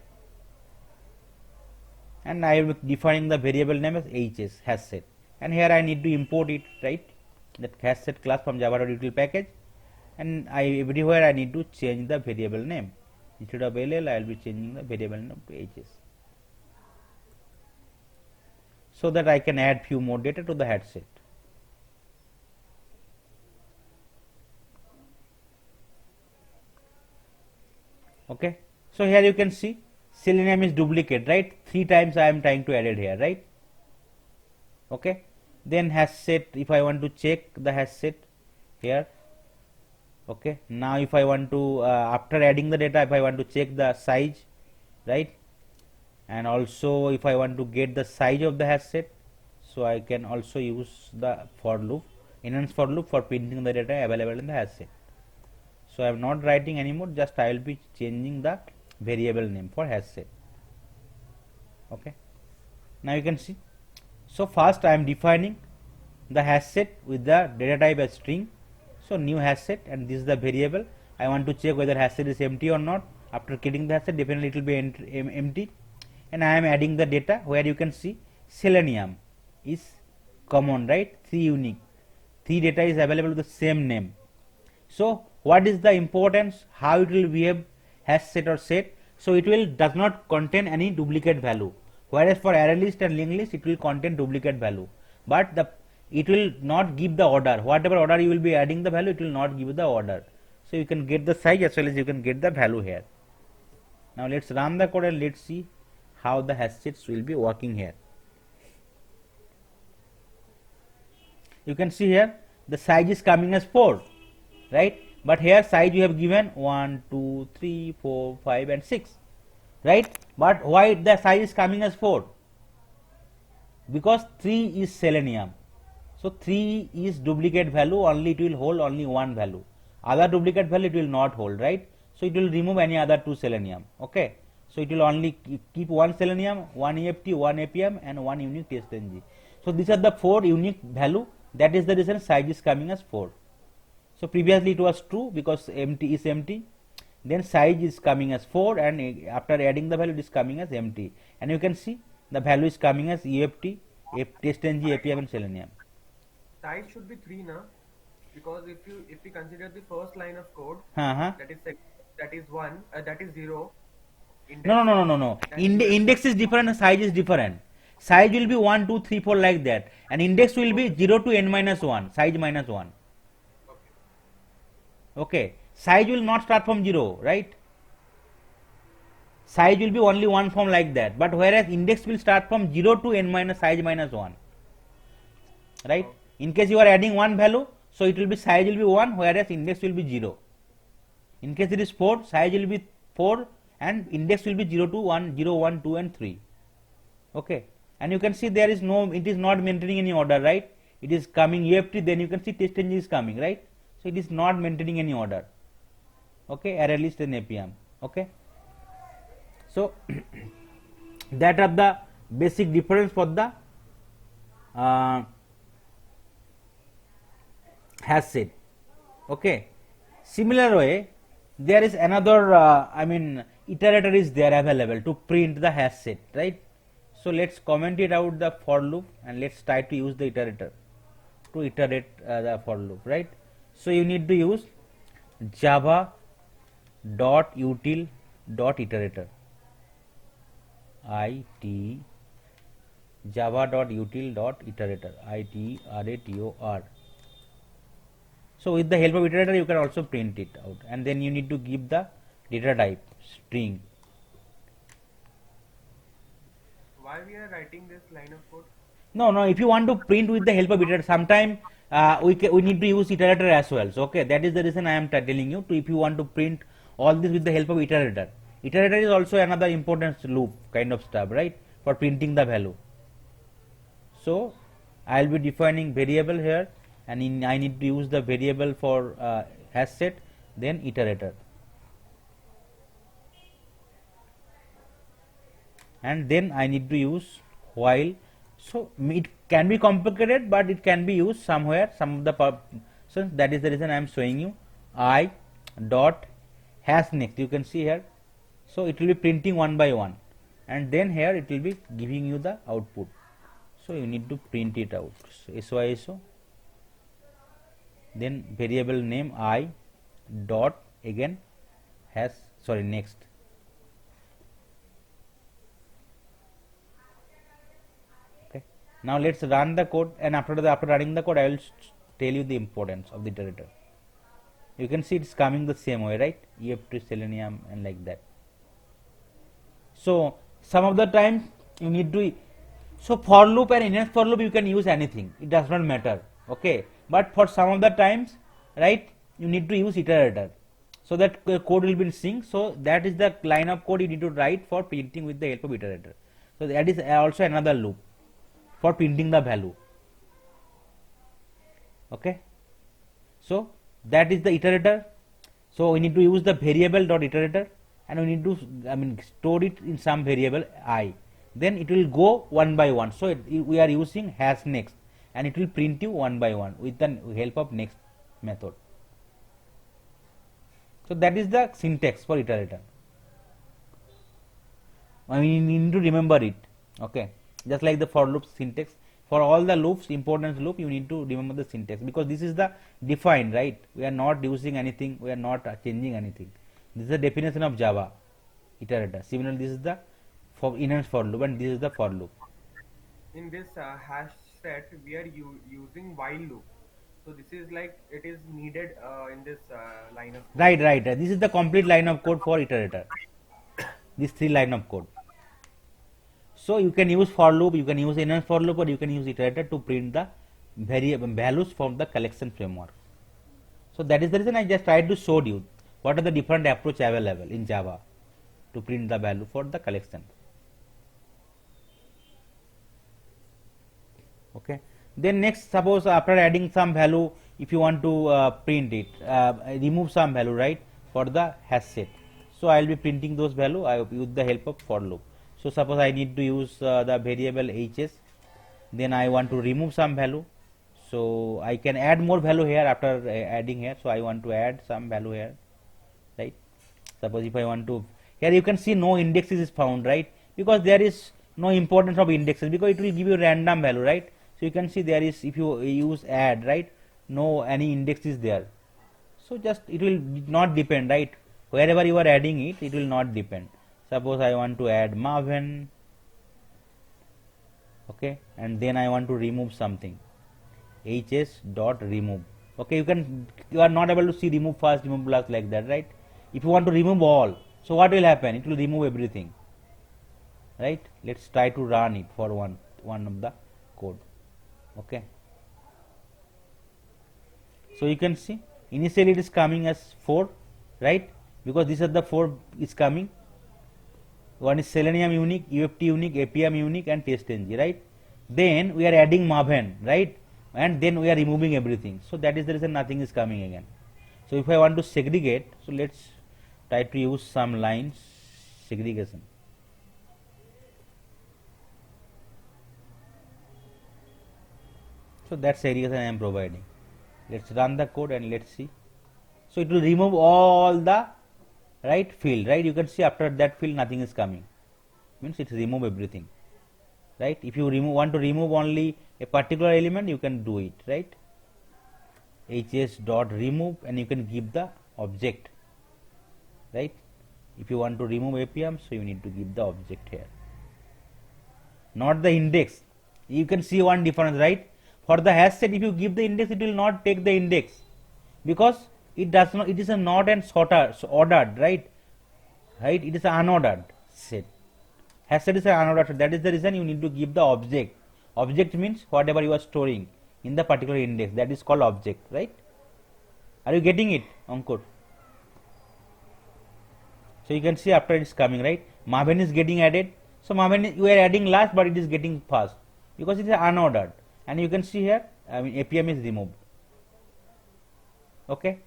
and I will be defining the variable name as hs hash set, and here I need to import it, right? That hash set class from java.util package, and everywhere I need to change the variable name. Instead of ll, I will be changing the variable name to hs, so that I can add few more data to the hash set. Okay, so here you can see Selenium is duplicate, right? 3 times I am trying to add it here, right? Okay, then hash set, if I want to check the hash set here. Okay, now if I want to after adding the data, if I want to check the size, right, and also if I want to get the size of the hash set, so I can also use the for loop, enhance for loop, for printing the data available in the hash set. So I am not writing anymore, just I will be changing the variable name for hash set. Okay, now you can see. So first I am defining the hash set with the data type as string. So new hash set, and this is the variable. I want to check whether hash set is empty or not. After getting the hash set, definitely it will be empty, and I am adding the data, where you can see Selenium is common, right? 3 unique, 3 data is available with the same name. So what is the importance, how it will behave hash set or set? So it will does not contain any duplicate value, whereas for array list and linked list it will contain duplicate value, but it will not give the order. Whatever order you will be adding the value, it will not give the order. So you can get the size as well as you can get the value here. Now let's run the code and let's see how the hash sets will be working here. You can see here the size is coming as 4, right? But here size you have given 1, 2, 3, 4, 5 and 6, right? But why the size is coming as 4? Because 3 is Selenium. So 3 is duplicate value, only it will hold only one value. Other duplicate value it will not hold, right? So it will remove any other 2 Selenium. Okay. So it will only keep one selenium, one EFT, one APM, and one unique testng. So these are the 4 unique value. That is the reason size is coming as 4. So previously it was true because empty is empty. Then size is coming as 4, and after adding the value it is coming as empty. And you can see the value is coming as EFT, testng, APM, and selenium. Size should be 3 now, because if we consider the first line of code, Uh-huh. that is 1, that is 0. Index, No. Index is different, size is different. Size will be 1, 2, 3, 4 like that, and index will be 0 to n minus 1, size minus 1. Okay. Okay, size will not start from 0, right? Size will be only one form like that, but whereas index will start from 0 to n minus size minus 1, right? Okay. In case you are adding one value, so it will be size will be 1, whereas index will be 0. In case it is 4, size will be 4 and index will be 0 to 1, 0, 1, 2 and 3. Okay, and you can see there is no, it is not maintaining any order, right? It is coming EFT, then you can see testng is coming, right? So it is not maintaining any order. Okay, array list and APM. Okay, so that are the basic difference for the hash set. Okay, similar way there is another iterator is there available to print the hash set, right? So let's comment it out the for loop and let's try to use the iterator to iterate the for loop, right? So you need to use java dot util dot iterator, java dot util dot iterator, iterator. So with the help of iterator you can also print it out, and then you need to give the data type string. Why we are writing this line of code? No, if you want to print with the help of iterator, sometime we need to use iterator as well. So okay, that is the reason I am telling you to, if you want to print all this with the help of iterator. Iterator is also another important loop kind of stuff, right, for printing the value. So I will be defining variable here, and I need to use the variable for hash set, then iterator, and then I need to use while. So it can be complicated, but it can be used somewhere, some of the so that is the reason I am showing you I dot hash next. You can see here, so it will be printing one by one, and then here it will be giving you the output. So you need to print it out. So SYSO, then variable name I dot again hash, sorry, next. Okay, now let's run the code, and after running the code I will tell you the importance of the iterator. You can see it's coming the same way, right? EFT, selenium, and like that. So some of the time you need to, so for loop and enhanced for loop you can use anything, it does not matter. Okay, but for some of the times, right, you need to use iterator, so that code will be in sync. So that is the line of code you need to write for printing with the help of iterator. So that is also another loop for printing the value. Okay, so that is the iterator. So we need to use the variable dot iterator, and we need to store it in some variable I, then it will go one by one. So we are using hash next, and it will print you one by one with the help of next method. So that is the syntax for iterator. We need to remember it. Okay, just like the for loop syntax, for all the loops, importance loop, you need to remember the syntax, because this is the defined, right? We are not using anything, we are not changing anything. This is the definition of Java iterator. Similarly, this is the for enhanced for loop, and this is the for loop. In this hash set, we are using while loop. So this is like it is needed in this line of code. Right. This is the complete line of code for iterator. These 3 line of code. So you can use for loop, you can use enhanced for loop, or you can use iterator to print the values from the collection framework. So that is the reason I just tried to show you what are the different approach available in Java to print the value for the collection. Okay, then next, suppose after adding some value, if you want to print it, remove some value, right, for the hash set. So I will be printing those value with the help of for loop. So suppose I need to use the variable hs, then I want to remove some value, so I can add more value here after adding here. So I want to add some value here, right? Suppose if I want to, here you can see no indexes is found, right? Because there is no importance of indexes, because it will give you random value, right? So you can see there is, if you use add, right, no any index is there. So just it will not depend, right? Wherever you are adding it, it will not depend. Suppose I want to add Maven, okay, and then I want to remove something, hs dot remove. Okay, you are not able to see remove first, remove last like that, right? If you want to remove all, so what will happen? It will remove everything, right? Let's try to run it for one of the code. Okay, so you can see initially it is coming as 4, right? Because these are the 4 is coming. One is Selenium unique, UFT unique, APM unique, and TestNG, right? Then we are adding Maven, right? And then we are removing everything. So that is the reason nothing is coming again. So if I want to segregate, so let's try to use some lines segregation. So that segregation I am providing. Let's run the code and let's see. So it will remove all the right field, right? You can see after that field nothing is coming, means it remove everything, right? If you want to remove only a particular element, you can do it, right? hs dot remove, and you can give the object, right? If you want to remove APM, so you need to give the object here, not the index. You can see one difference, right? For the hash set, if you give the index, it will not take the index, because it does not, it is a not and ordered, right? It is an unordered set. Hash set is an unordered set. That is the reason you need to give the object. Object means whatever you are storing in the particular index, that is called object, right? Are you getting it, Ankur? So you can see after it is coming, right? Maven is getting added. So Maven you are adding last, but it is getting fast because it is unordered. And you can see here, I mean APM is removed. Okay.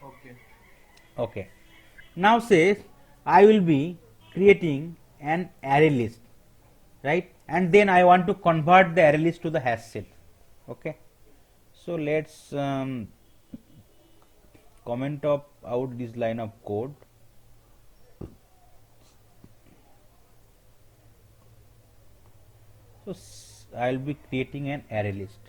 Okay. Okay. Now says I will be creating an array list, right? And then I want to convert the array list to the hash set. Okay. So let's comment out this line of code. So I will be creating an array list.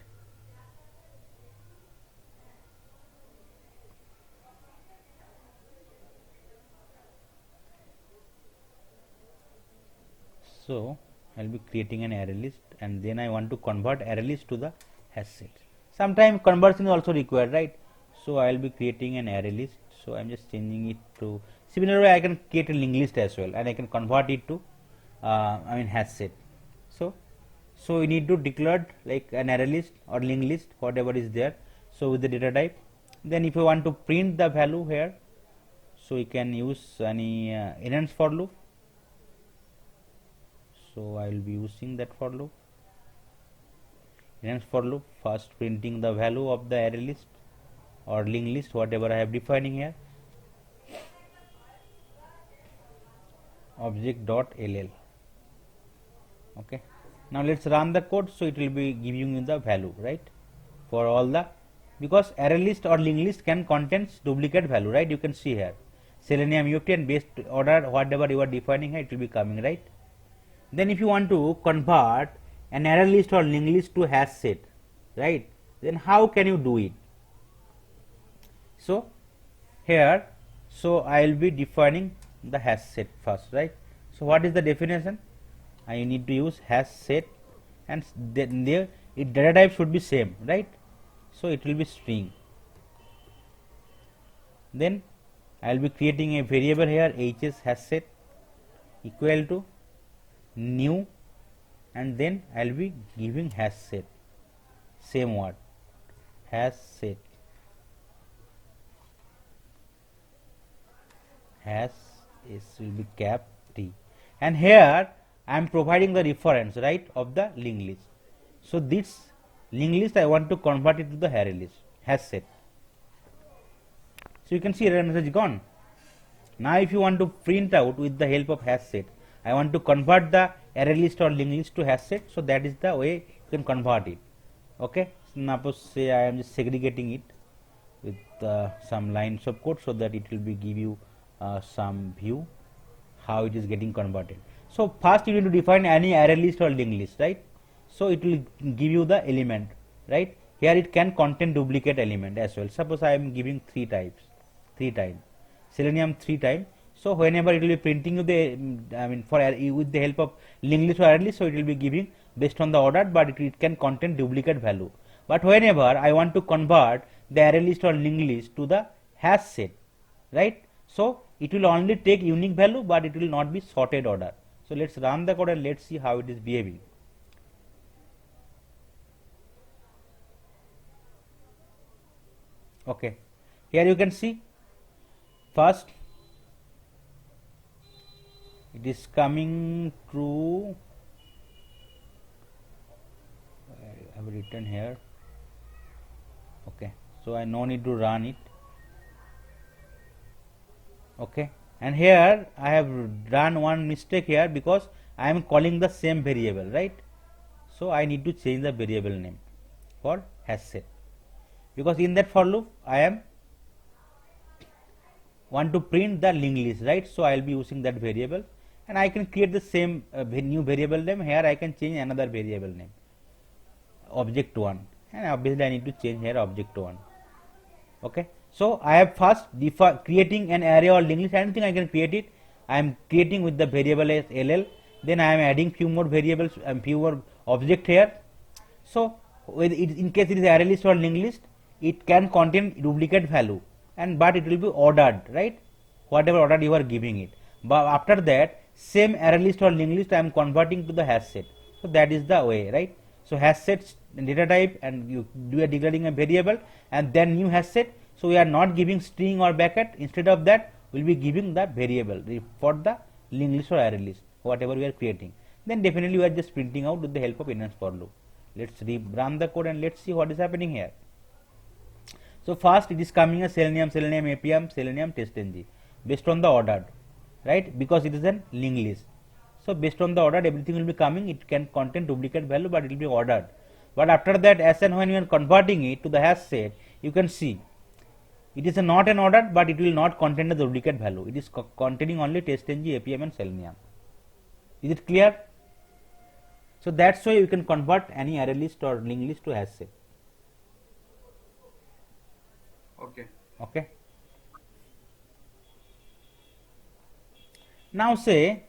So I will be creating an array list, and then I want to convert array list to the hash set. Sometimes conversion is also required, right? So I will be creating an array list. So I am just changing it to, similar way I can create a linked list as well, and I can convert it to hash set. So we need to declare like an array list or linked list, whatever is there. So with the data type, then if you want to print the value here, so you can use any enhance for loop. So I will be using that for loop. Enhance for loop, first printing the value of the array list or linked list, whatever I have defining here. Object.ll. Okay. Now let's run the code. So it will be giving you the value, right? For all the, because array list or linked list can contains duplicate value, right? You can see here Selenium UFT and based order, whatever you are defining here, it will be coming, right? Then if you want to convert an array list or linked list to hash set, right? Then how can you do it? So here, so I will be defining the hash set first, right? So what is the definition? I need to use hash set, and then there it data type should be same, right? So it will be string. Then I will be creating a variable here, hs hash set equal to new, and then I will be giving hash set, same word, hash set, hash is will be cap t, and here I am providing the reference, right, of the linked list. So this linked list I want to convert it to the array list, hash set. So you can see error message gone. Now if you want to print out with the help of hash set, I want to convert the array list or linked list to hash set, so that is the way you can convert it. Okay, so now suppose say I am just segregating it with some lines of code so that it will be give you some view how it is getting converted. So first you need to define any array list or linked list, right? So it will give you the element, right? Here it can contain duplicate element as well. Suppose I am giving 3 times selenium 3 times. So whenever it will be printing you the with the help of linked list or array list, so it will be giving based on the order, but it can contain duplicate value. But whenever I want to convert the array list or linked list to the hash set, right? So it will only take unique value, but it will not be sorted order. So let's run the code and let's see how it is behaving. Okay, here you can see first it is coming true. I have written here. Okay, so I no need to run it. Okay, and here I have done one mistake here because I am calling the same variable, right? So I need to change the variable name for hash set, because in that for loop I am want to print the linked list, right? So I will be using that variable, and I can create the same new variable name. Here I can change another variable name, object1, and obviously I need to change here object1. Okay, so I have first creating an array or linked list. Anything I can create it. I am creating with the variable as ll. Then I am adding few more variables and few more object here. So with it, in case it is array list or linked list, it can contain duplicate value, and but it will be ordered, right? Whatever order you are giving it. But after that, same array list or linked list I am converting to the hash set. So that is the way, right? So hash set data type, and you are declaring a variable and then new hash set. So we are not giving string or bracket. Instead of that, we will be giving the variable for the linked list or array list, whatever we are creating. Then definitely we are just printing out with the help of enhanced for loop. Let's run the code and let's see what is happening here. So first it is coming as selenium APM selenium testng based on the ordered, right? Because it is a linked list. So based on the ordered, everything will be coming. It can contain duplicate value, but it will be ordered. But after that, as and when you are converting it to the hash set, you can see it is not an ordered, but it will not contain the duplicate value. It is containing only testng, APM, and selenium. Is it clear? So that's why you can convert any array list or linked list to hash set. Okay. Okay. Now say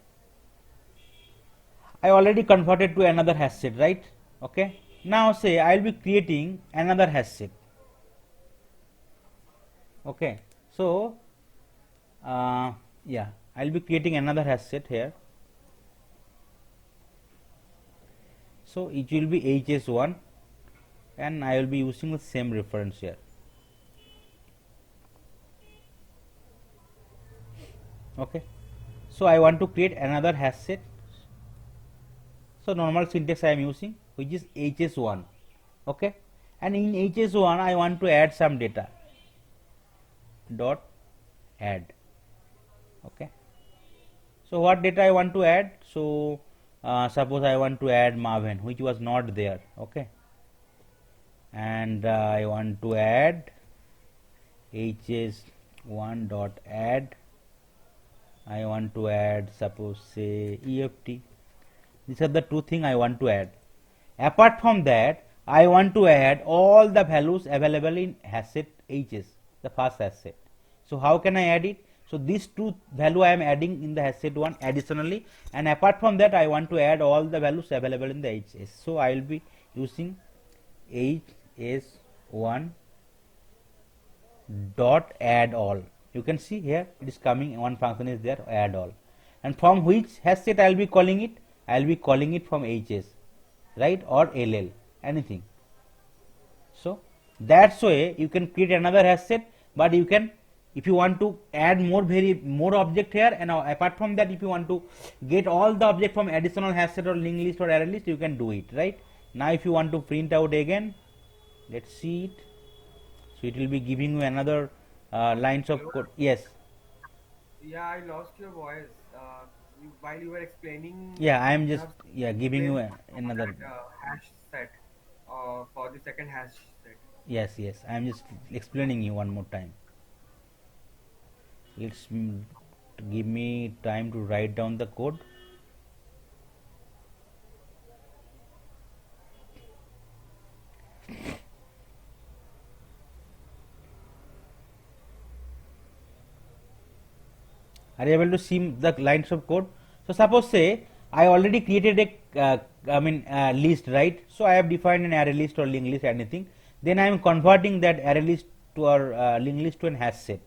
I already converted to another hash set, right? Okay. Now say I will be creating another hash set. Okay. So yeah, I will be creating another hash set here. So it will be HS1, and I will be using the same reference here. Okay, so I want to create another hash set. So normal syntax I am using, which is HS1. Okay, and in HS1 I want to add some data. Dot add. Okay, so what data I want to add? So suppose I want to add Marvin, which was not there. Okay, and I want to add HS1 dot add. I want to add, suppose say EFT. These are the two things I want to add. Apart from that, I want to add all the values available in hash set HS, the first hash set. So how can I add it? So these two value I am adding in the hash set 1 additionally, and apart from that I want to add all the values available in the HS. So I will be using HS1 dot add all. You can see here it is coming, one function is there, add all, and from which hash set I will be calling it? I will be calling it from HS, right, or LL, anything. So that's way you can create another hash set, but you can, if you want to add more object here, and apart from that, if you want to get all the object from additional hash set or linked list or array list, you can do it, right? Now if you want to print out again, let's see it. So it will be giving you another lines of code. Yes. Yeah, I lost your voice. While you were explaining, Yeah, I am you just, have yeah, giving you explained another. that hash set for the second hash set. Yes, yes, I am just explaining you one more time. It's give me time to write down the code. Are you able to see the lines of code? So suppose say I already created a list, right? So I have defined an array list or linked list, anything. Then I am converting that array list to or linked list to an hash set.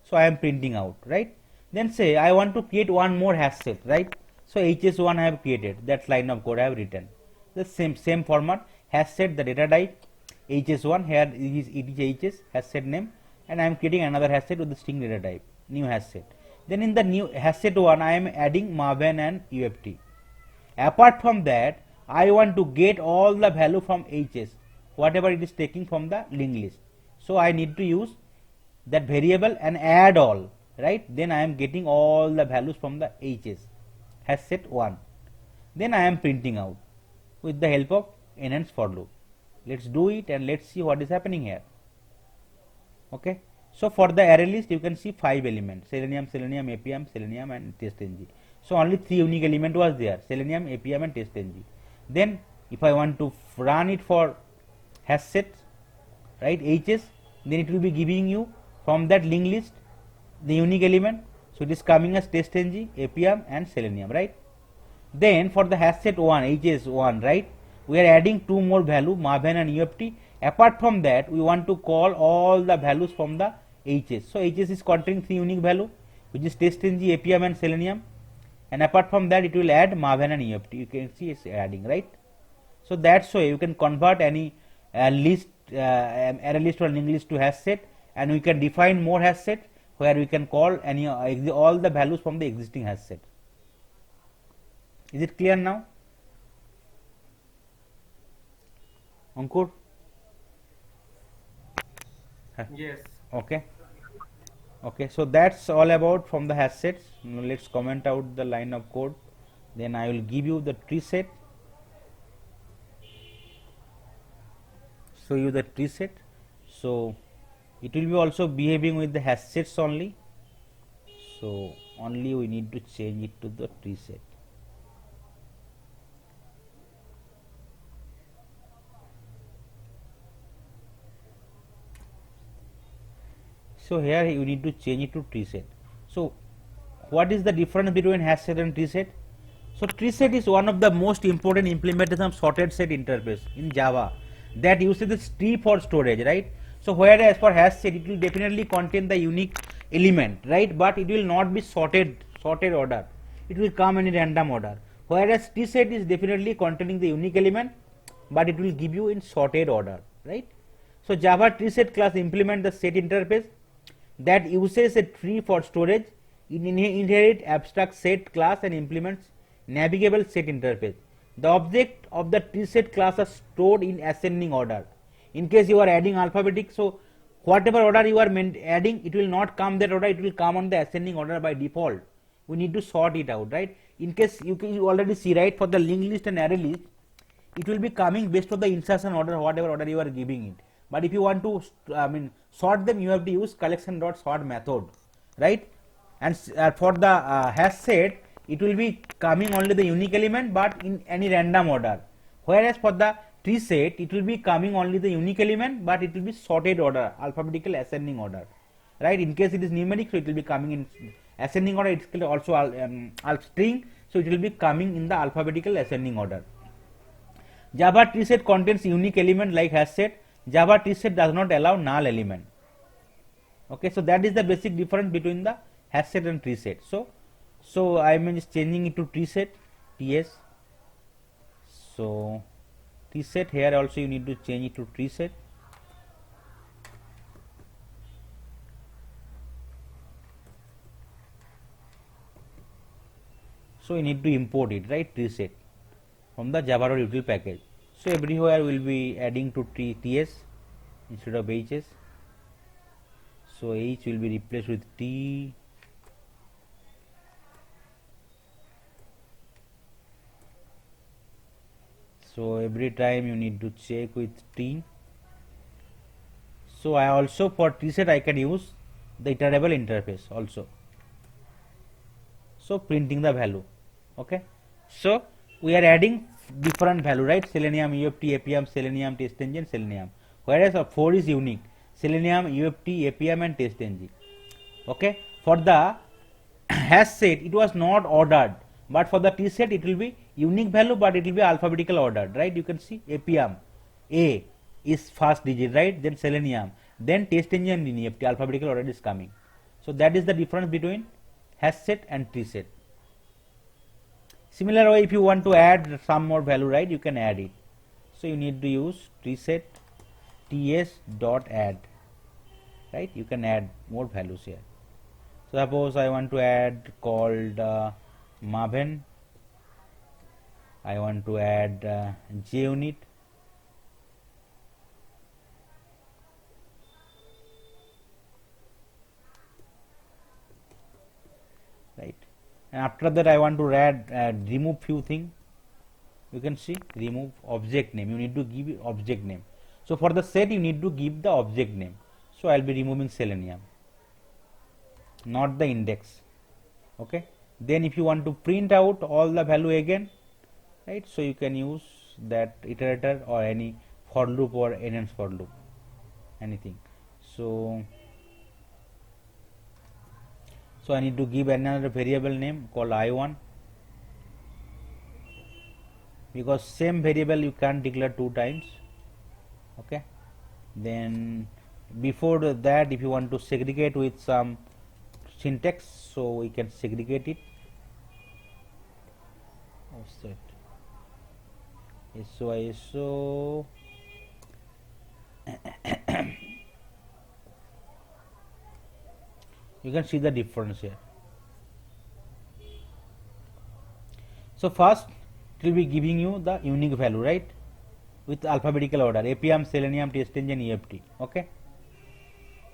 So I am printing out, right? Then say I want to create one more hash set, right? So hs1 I have created, that line of code I have written. The same format, hash set the data type hs1, here it is hs hash set name, and I am creating another hash set with the string data type, new hash set. Then in the new hash set 1 I am adding maven and uft. Apart from that, I want to get all the value from hs, whatever it is taking from the linked list. So I need to use that variable and add all, right? Then I am getting all the values from the hs hash set 1. Then I am printing out with the help of enhance for loop. Let's do it and let's see what is happening here. Okay. So for the array list you can see 5 elements: selenium, apm, selenium and testng. So only 3 unique element was there: selenium, apm and testng. Then if I want to run it for hash set, right, hs, then it will be giving you from that linked list the unique element. So it is coming as testng, apm and selenium, right? Then for the hash set 1 hs1, right, we are adding two more value maven and uft. Apart from that we want to call all the values from the hs. So hs is containing 3 unique value, which is testng, apm and selenium, and apart from that it will add maven and uft. You can see it's adding, right? So that's why you can convert any list array list or linked list to hash set, and we can define more hash set where we can call any all the values from the existing hash set. Is it clear now, Ankur? Yes. Okay. Okay, so that's all about from the hash sets. Now let's comment out the line of code. Then I will give you the tree set. Show you the tree set. So it will be also behaving with the hash sets only. So only we need to change it to the tree set. So here you need to change it to tree set. So what is the difference between hash set and tree set? So tree set is one of the most important implementation of sorted set interface in Java that uses this tree for storage, right? So whereas for hash set it will definitely contain the unique element, right? But it will not be sorted order. It will come in random order. Whereas tree set is definitely containing the unique element, but it will give you in sorted order, right? So Java tree set class implement the set interface that uses a tree for storage. It inherit abstract set class and implements navigable set interface. The object of the tree set class are stored in ascending order. In case you are adding alphabetic, so whatever order you are adding, it will not come that order, it will come on the ascending order by default. We need to sort it out, right? In case you already see, right, for the linked list and array list, it will be coming based on the insertion order, whatever order you are giving it. But if you want to sort them, you have to use collection dot sort method, right? And for the hash set, it will be coming only the unique element but in any random order, whereas for the tree set it will be coming only the unique element but it will be sorted order, alphabetical ascending order, right? In case it is numeric, so it will be coming in ascending order. It is also alp string, so it will be coming in the alphabetical ascending order. Java tree set contains unique element like hash set. Java tree set does not allow null element. Okay, so that is the basic difference between the hash set and tree set. So I am just changing it to tree set, ts. So tree set, here also you need to change it to tree set. So you need to import it, right, tree set from the java.util package. So everywhere we will be adding to ts instead of hs. So h will be replaced with t, So every time you need to check with T. So I also for T set I can use the iterable interface also. So printing the value. Okay. So we are adding different value, right? Selenium, UFT, APM, Selenium, TestNG, Selenium. Whereas 4 is unique. Selenium, UFT, APM and TestNG. Okay. For the hash set it was not ordered, but for the T set it will be unique value, but it will be alphabetical ordered, right? You can see APM A is first digit, right? Then Selenium, then TestNG and UFT alphabetical order is coming. So that is the difference between hash set and T set. Similar way, if you want to add some more value, right, you can add it. So you need to use reset ts dot add, right? You can add more values here. So suppose I want to add called Maven. I want to add JUnit. Right, and after that I want to add remove few thing. You can see remove object name. You need to give it object name. So for the set you need to give the object name. So I'll be removing Selenium, not the index. Okay. Then if you want to print out all the value again, right? So you can use that iterator or any for loop or enhance for loop, anything. So I need to give another variable name called I1, because same variable you can't declare 2 times. Okay. Then before that, if you want to segregate with some syntax, so we can segregate it. Offset ISO you can see the difference here. So first it will be giving you the unique value, right, with alphabetical order APM, Selenium, TestNG and EFT. Okay.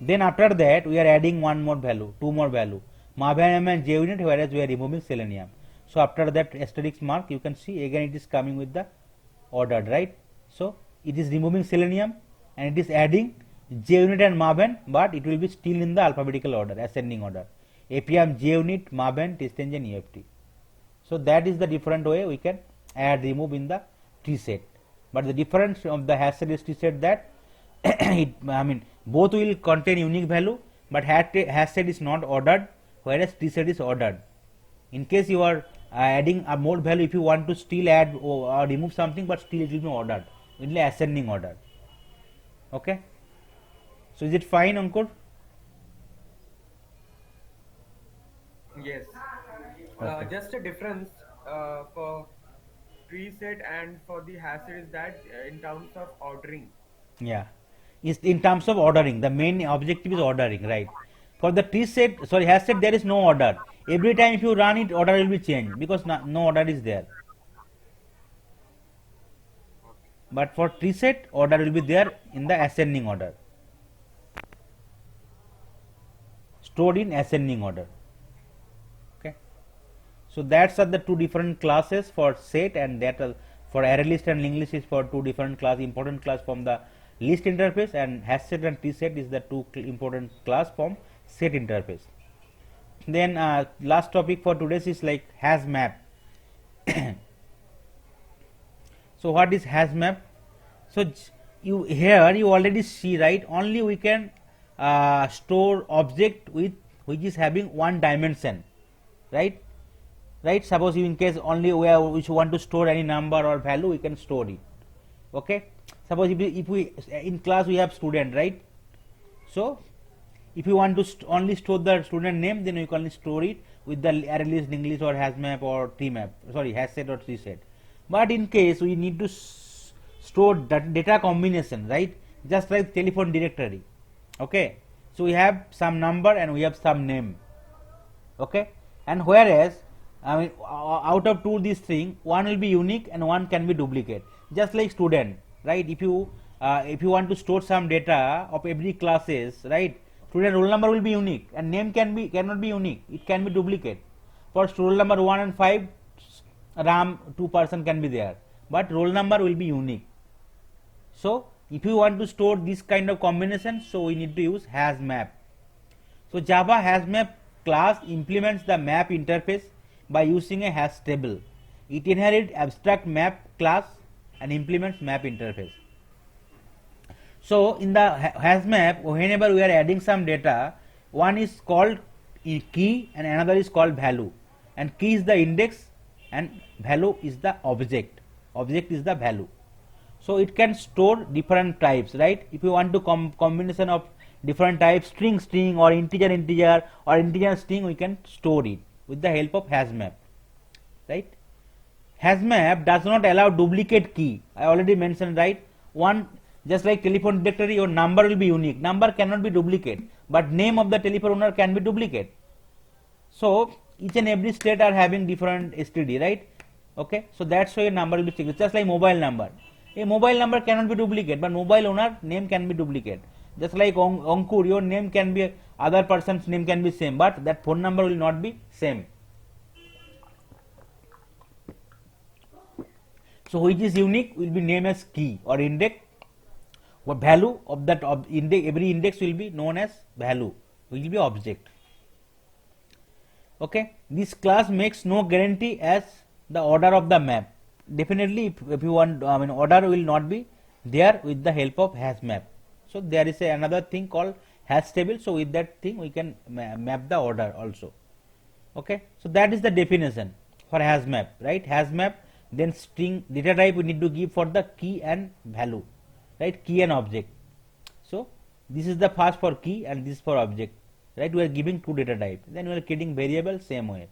Then after that we are adding one more value, 2 more value, Maven and JUnit, whereas we are removing Selenium. So after that asterisk mark you can see again it is coming with the ordered, right? So it is removing Selenium and it is adding JUnit and Maven, but it will be still in the alphabetical order, ascending order. APM, JUnit, Maven, TestNG and EFT. So that is the different way we can add, remove in the tree set. But the difference of the hash set is tree set that both will contain unique value, but hash set is not ordered, whereas tree set is ordered. In case you are adding a more value, if you want to still add or remove something, but still it will be ordered, it will be ascending order. Okay. So is it fine, Ankur? Yes. Okay. Just a difference for tree set and for the hash set is that in terms of ordering. Yeah, is in terms of ordering, the main objective is ordering, right? For the tree set, sorry, hash set, there is no order. Every time if you run it, order will be changed because no order is there. But for tree set, order will be there in the ascending order, stored in ascending order. Okay. So that's are the 2 different classes for set, and that for array list and linked list is for 2 different class, important class from the list interface, and hash set and tree set is the 2 important class from set interface. Then last topic for today's is like hash map. So what is hash map? So you here you already see, right, only we can store object with which is having 1 dimension, right? Suppose in case only where we want to store any number or value, we can store it. Okay. Suppose if we in class we have student, right? So if you want to only store the student name, then you can store it with the array list, linked list or hash map or tree map, sorry, hash set or tree set. But in case we need to store data combination, right, just like telephone directory. Okay. So we have some number and we have some name. Okay. And whereas out of 2 these things, one will be unique and one can be duplicate, just like student, right? If you want to store some data of every classes, right, student roll number will be unique and name cannot be unique, it can be duplicate. For roll number 1 and 5, RAM 2 person can be there, but roll number will be unique. So if you want to store this kind of combination, so we need to use has map. So Java has map class implements the map interface by using a hash table. It inherits abstract map class and implements map interface. So in the hash map, whenever we are adding some data, one is called key and another is called value, and key is the index and value is the object. Object is the value. So it can store different types, right? If you want to combination of different types, string or integer or integer string, we can store it with the help of hash map, right? Hash map does not allow duplicate key. I already mentioned, right? One, just like telephone directory, your number will be unique. Number cannot be duplicate, but name of the telephone owner can be duplicate. So each and every state are having different STD, right? Okay, so that's why your number will be secret. Just like mobile number. A mobile number cannot be duplicate, but mobile owner name can be duplicate. Just like Ankur, your name can be, other person's name can be same, but that phone number will not be same. So which is unique will be named as key or index. What value of that index, every index will be known as value, which will be object. Okay, this class makes no guarantee as the order of the map. Definitely, if you want, order will not be there with the help of hash map. So there is another thing called hash table. So with that thing we can map the order also. Okay, so that is the definition for hash map, right? Hash map, then string data type we need to give for the key and value, right? Key and object. So this is the first for key and this for object, right? We are giving two data type, then we are creating variable same way.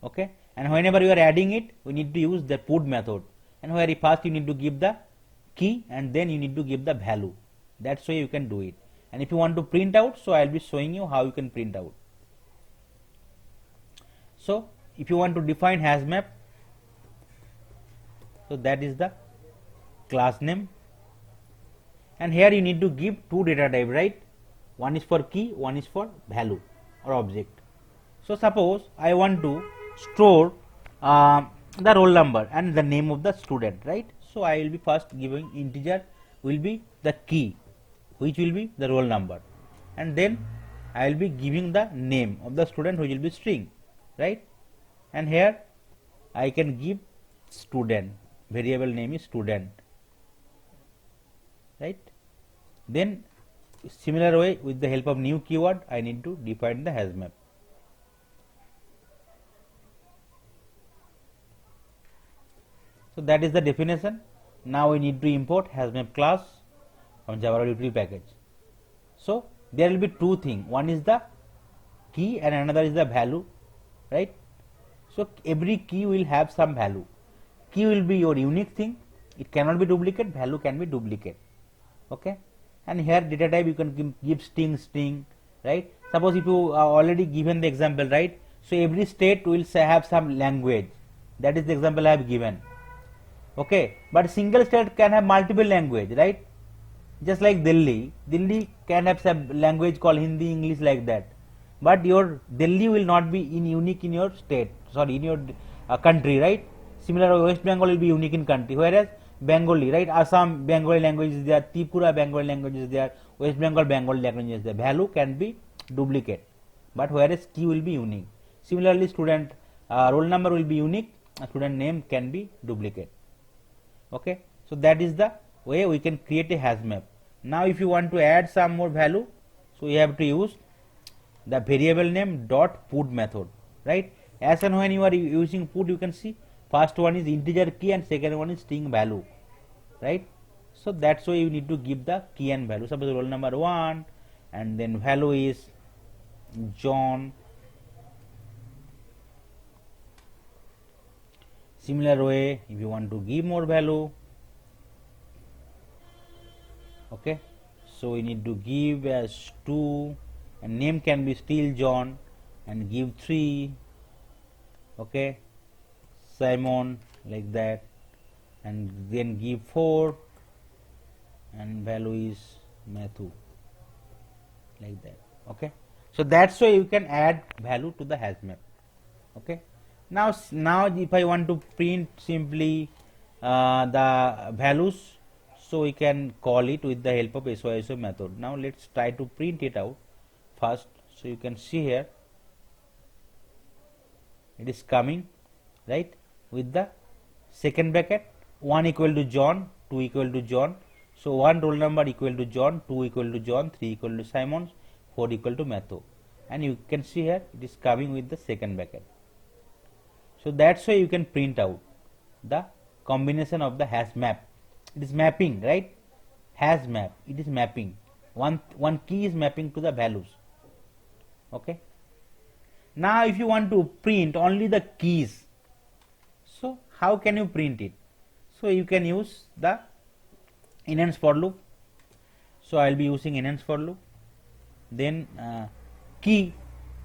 Okay, and whenever you are adding it, we need to use the put method, and where first you need to give the key and then you need to give the value. That's why you can do it. And if you want to print out, so I will be showing you how you can print out. So if you want to define hash map, so that is the class name, and here you need to give two data type, right? One is for key, one is for value or object. So suppose I want to store the roll number and the name of the student, right? So I will be first giving integer will be the key, which will be the roll number, and then I will be giving the name of the student, which will be string, right? And here I can give student, variable name is student, right? Then similar way, with the help of new keyword, I need to define the hash map. So that is the definition. Now we need to import hash map class from Java utility package. So there will be two things. One is the key and another is the value, right? So every key will have some value. Key will be your unique thing. It cannot be duplicate. Value can be duplicate. Okay. And here data type you can give string, right? Suppose if you are already given the example, right? So every state will have some language. That is the example I have given. Okay, but single state can have multiple language, right? Just like Delhi can have some language called Hindi, English, like that. But your Delhi will not be unique in your state, sorry, in your country, right? Similar, West Bengal will be unique in country, whereas Bengali, right? Assam Bengali language is there, Tripura Bengali language is there, West Bengal Bengali language is there. Value can be duplicate, but whereas key will be unique. Similarly, student roll number will be unique, student name can be duplicate. Okay, so that is the way we can create a hash map. Now if you want to add some more value, so you have to use the variable name dot put method, right? As and when you are using put, you can see first one is integer key and second one is string value, right? So that's why you need to give the key and value. Suppose roll number 1 and then value is John. Similar way, if you want to give more value, okay, so we need to give as 2 and name can be still John and give 3, okay, Simon, like that, and then give 4 and value is Matthew, like that. Okay, so that's why you can add value to the hash map. Okay, now if I want to print simply the values, so we can call it with the help of SYSO method. Now let's try to print it out first. So you can see here it is coming, right, with the second bracket, 1 equal to John, 2 equal to John. So 1 roll number equal to John, 2 equal to John, 3 equal to Simons, 4 equal to Matthew, and you can see here it is coming with the second bracket. So that's why you can print out the combination of the hash map. It is mapping, right? Hash map, it is mapping. One key is mapping to the values. Okay. Now if you want to print only the keys, so how can you print it? So you can use the enhance for loop. So I will be using enhance for loop. Then key,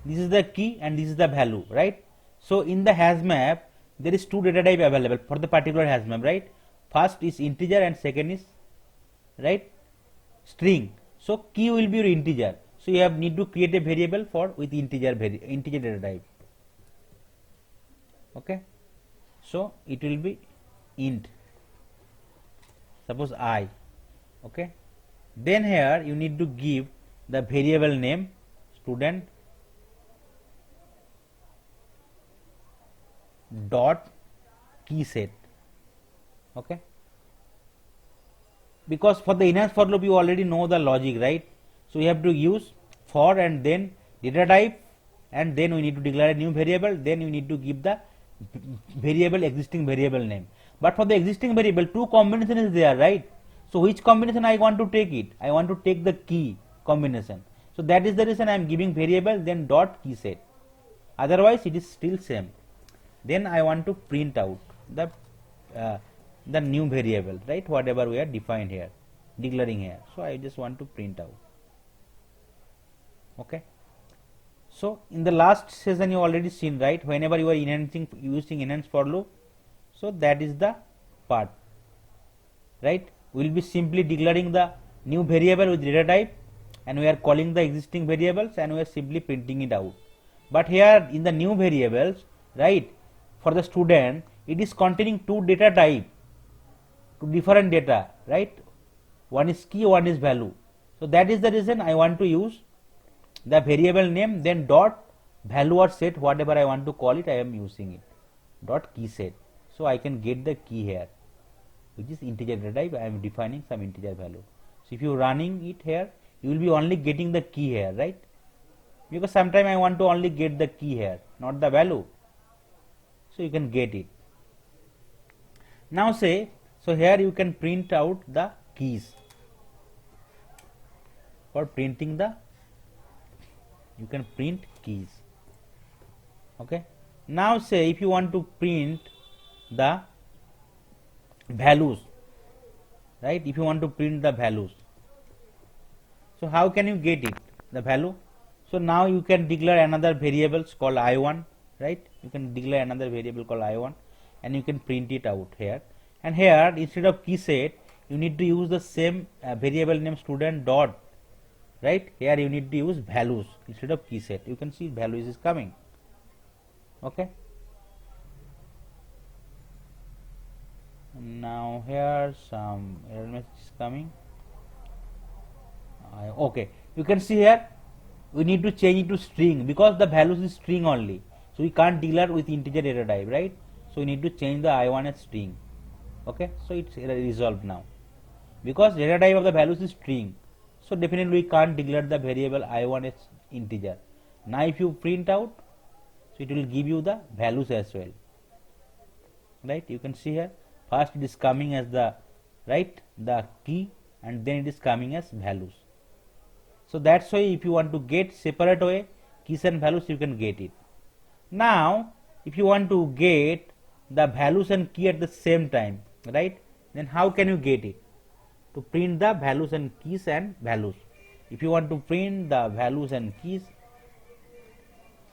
this is the key and this is the value, right? So in the hash map there is two data type available for the particular hash map, right? First is integer and second is, right, string. So key will be your integer. So you have need to create a variable for with integer data type. Okay. So it will be int, suppose I. Okay. Then here you need to give the variable name student dot key set. Okay. Because for the enhanced for loop you already know the logic, right? So you have to use for and then data type, and then we need to declare a new variable, then you need to give the variable existing variable name. But for the existing variable two combination is there, right? So which combination I want to take it? I want to take the key combination. So that is the reason I am giving variable then dot key set. Otherwise it is still same. Then I want to print out the new variable, right? Whatever we are defined here, declaring here. So I just want to print out. Okay. So in the last session you already seen, right? Whenever you are enhancing using enhance for loop, so that is the part, right? We will be simply declaring the new variable with data type, and we are calling the existing variables, and we are simply printing it out. But here in the new variables, right, for the student it is containing two data type, two different data, right? One is key, one is value. So that is the reason I want to use the variable name then dot value or set, whatever I want to call it, I am using it, dot key set. So I can get the key here, which is integer data type. I am defining some integer value. So if you running it here, you will be only getting the key here, right? Because sometime I want to only get the key here, not the value. So you can get it. Now say, so here you can print out the keys. For printing the, you can print keys. Okay. Now say if you want to print the values, right? If you want to print the values, so how can you get it, the value? So now you can declare another variables called I1, right? You can declare another variable called I1 and you can print it out here. And here instead of key set you need to use the same variable name student dot, right? Here you need to use values instead of key set. You can see values is coming. Okay. Now here some error message is coming. Okay, you can see here we need to change it to string because the values is string only. So we can't declare with integer data type, right? So we need to change the I1 as string. Okay, so it's resolved now because data type of the values is string. So definitely we can't declare the variable I1 as integer. Now if you print out, so it will give you the values as well, right? You can see here first it is coming as the, right, the key, and then it is coming as values. So that's why if you want to get separate way keys and values, you can get it. Now if you want to get the values and key at the same time, right, then how can you get it? To print the values and keys and values. If you want to print the values and keys,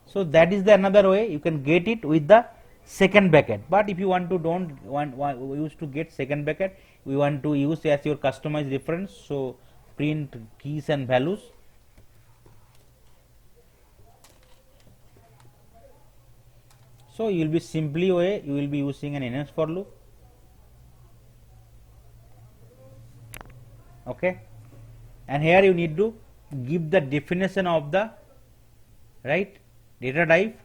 so that is the another way you can get it with the second bracket. But if you want to don't want use to get second bracket, we want to use as your customized reference. So print keys and values. So you will be simply way you will be using an enhance for loop. Okay, and here you need to give the definition of the right data type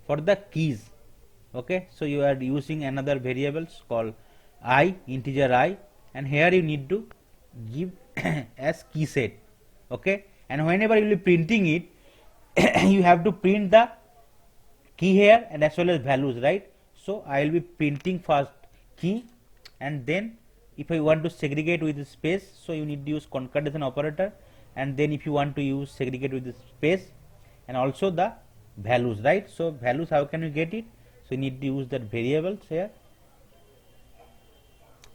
for the keys. Okay, so you are using another variables called I, integer I, and here you need to give as key set. Okay, and whenever you will be printing it you have to print the key here and as well as values, right? So I will be printing first key, and then if I want to segregate with space, so you need to use concatenation operator, and then if you want to use segregate with space and also the values, right? So values, how can you get it? So you need to use that variables here,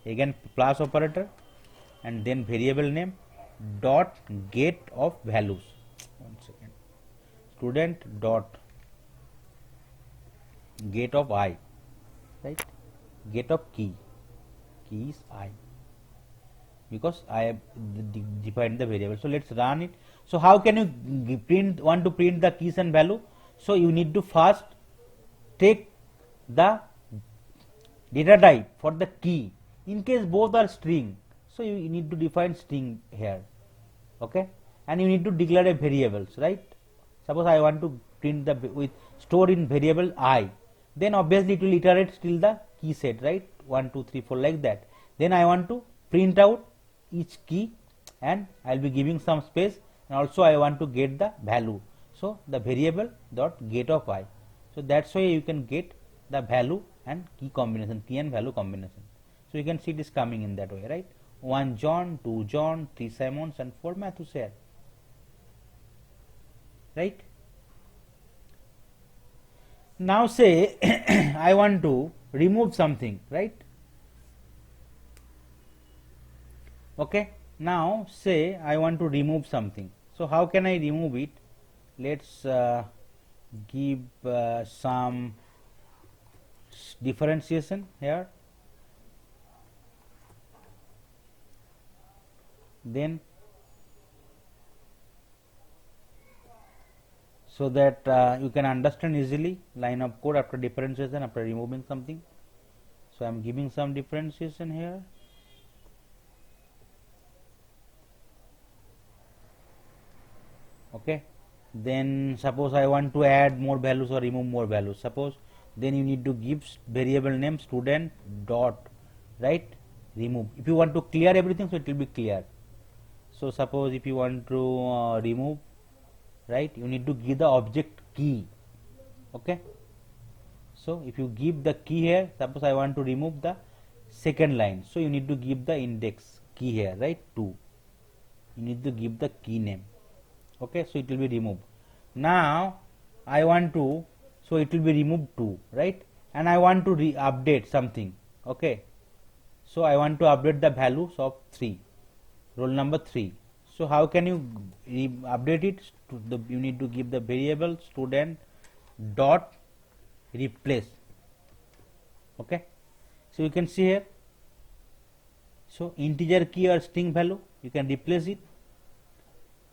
again plus operator, and then variable name dot get of values. One second, student dot get of I, right? Get of key is I, because I have defined the variable. So let's run it. So how can you want to print the keys and value? So you need to first take the data type for the key. In case both are string, so you need to define string here. Okay, and you need to declare a variables, right? Suppose I want to print the with store in variable I, then obviously it will iterate till the key set, right? 1 2 3 4 like that. Then I want to print out each key, and I will be giving some space, and also I want to get the value. So the variable dot get of I. So that's why you can get the value and key combination, key and value combination. So you can see it is coming in that way, right? 1 John, 2 John, 3 Simons, and 4 Matthews here, right? Now say I want to remove something, right? Okay, now say I want to remove something. So how can I remove it? Let's give some differentiation here, then so that you can understand easily line of code after differentiation, after removing something. So I am giving some differentiation here. Okay, then suppose I want to add more values or remove more values. Suppose then you need to give variable name student dot, right, remove. If you want to clear everything, so it will be clear. So suppose if you want to remove, right, you need to give the object key. Okay, so if you give the key here, suppose I want to remove the second line, so you need to give the index key here, right, 2. You need to give the key name. Okay, so it will be removed. Now I want to, so it will be removed 2, right, and I want to update something. Okay, so I want to update the values of 3, roll number 3. So how can you update it? You need to give the variable student dot replace. Okay, so you can see here, so integer key or string value, you can replace it,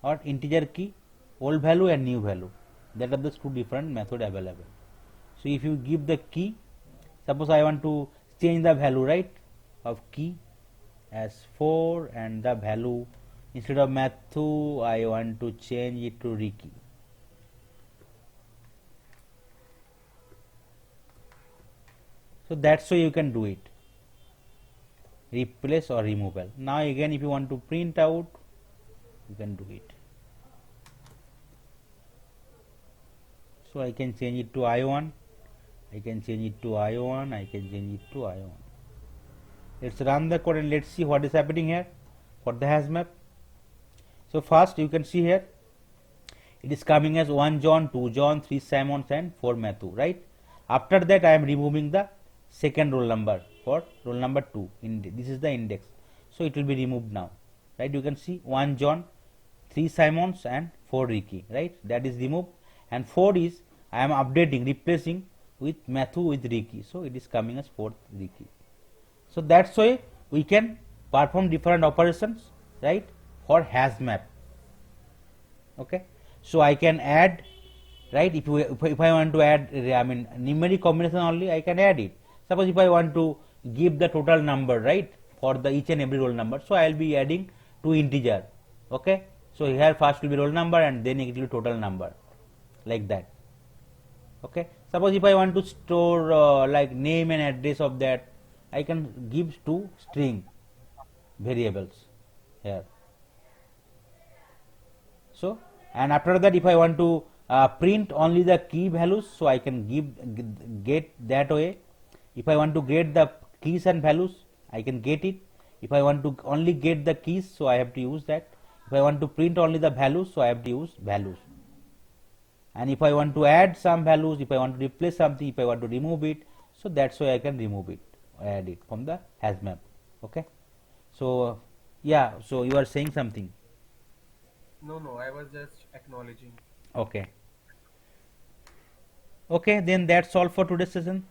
or integer key, old value and new value. That are the two different methods available. So if you give the key, suppose I want to change the value, right, of key as 4, and the value instead of Matthew I want to change it to Ricky. So that's why you can do it, replace or removal. Now again if you want to print out, you can do it. So I can change it to I1, I can change it to I1, I can change it to I1. Let's run the code and let's see what is happening here for the hash map. So first you can see here it is coming as 1 John, 2 John, 3 Simons, and 4 Matthew, right? After that I am removing the second roll number for roll number 2. This is the index, so it will be removed now, right? You can see 1 John, 3 Simons, and 4 Ricky, right? That is removed, and 4 is I am updating, replacing with Matthew with Ricky, so it is coming as 4th Ricky. So that's why we can perform different operations, right, for hash map. Okay, so I can add, right, if I want to add, I mean numeric combination only, I can add it. Suppose if I want to give the total number, right, for the each and every roll number. So I will be adding two integer. Okay, so here first will be roll number and then it will be total number, like that. Okay, suppose if I want to store like name and address of that, I can give two string variables here. So, and after that if I want to print only the key values, so I can get that way. If I want to get the keys and values, I can get it. If I want to only get the keys, so I have to use that. If I want to print only the values, so I have to use values. And if I want to add some values, if I want to replace something, if I want to remove it, so that's why I can remove it, add it from the hash map. Okay, so yeah, so you are saying something. No, no, I was just acknowledging. Okay, okay, then that's all for today's session.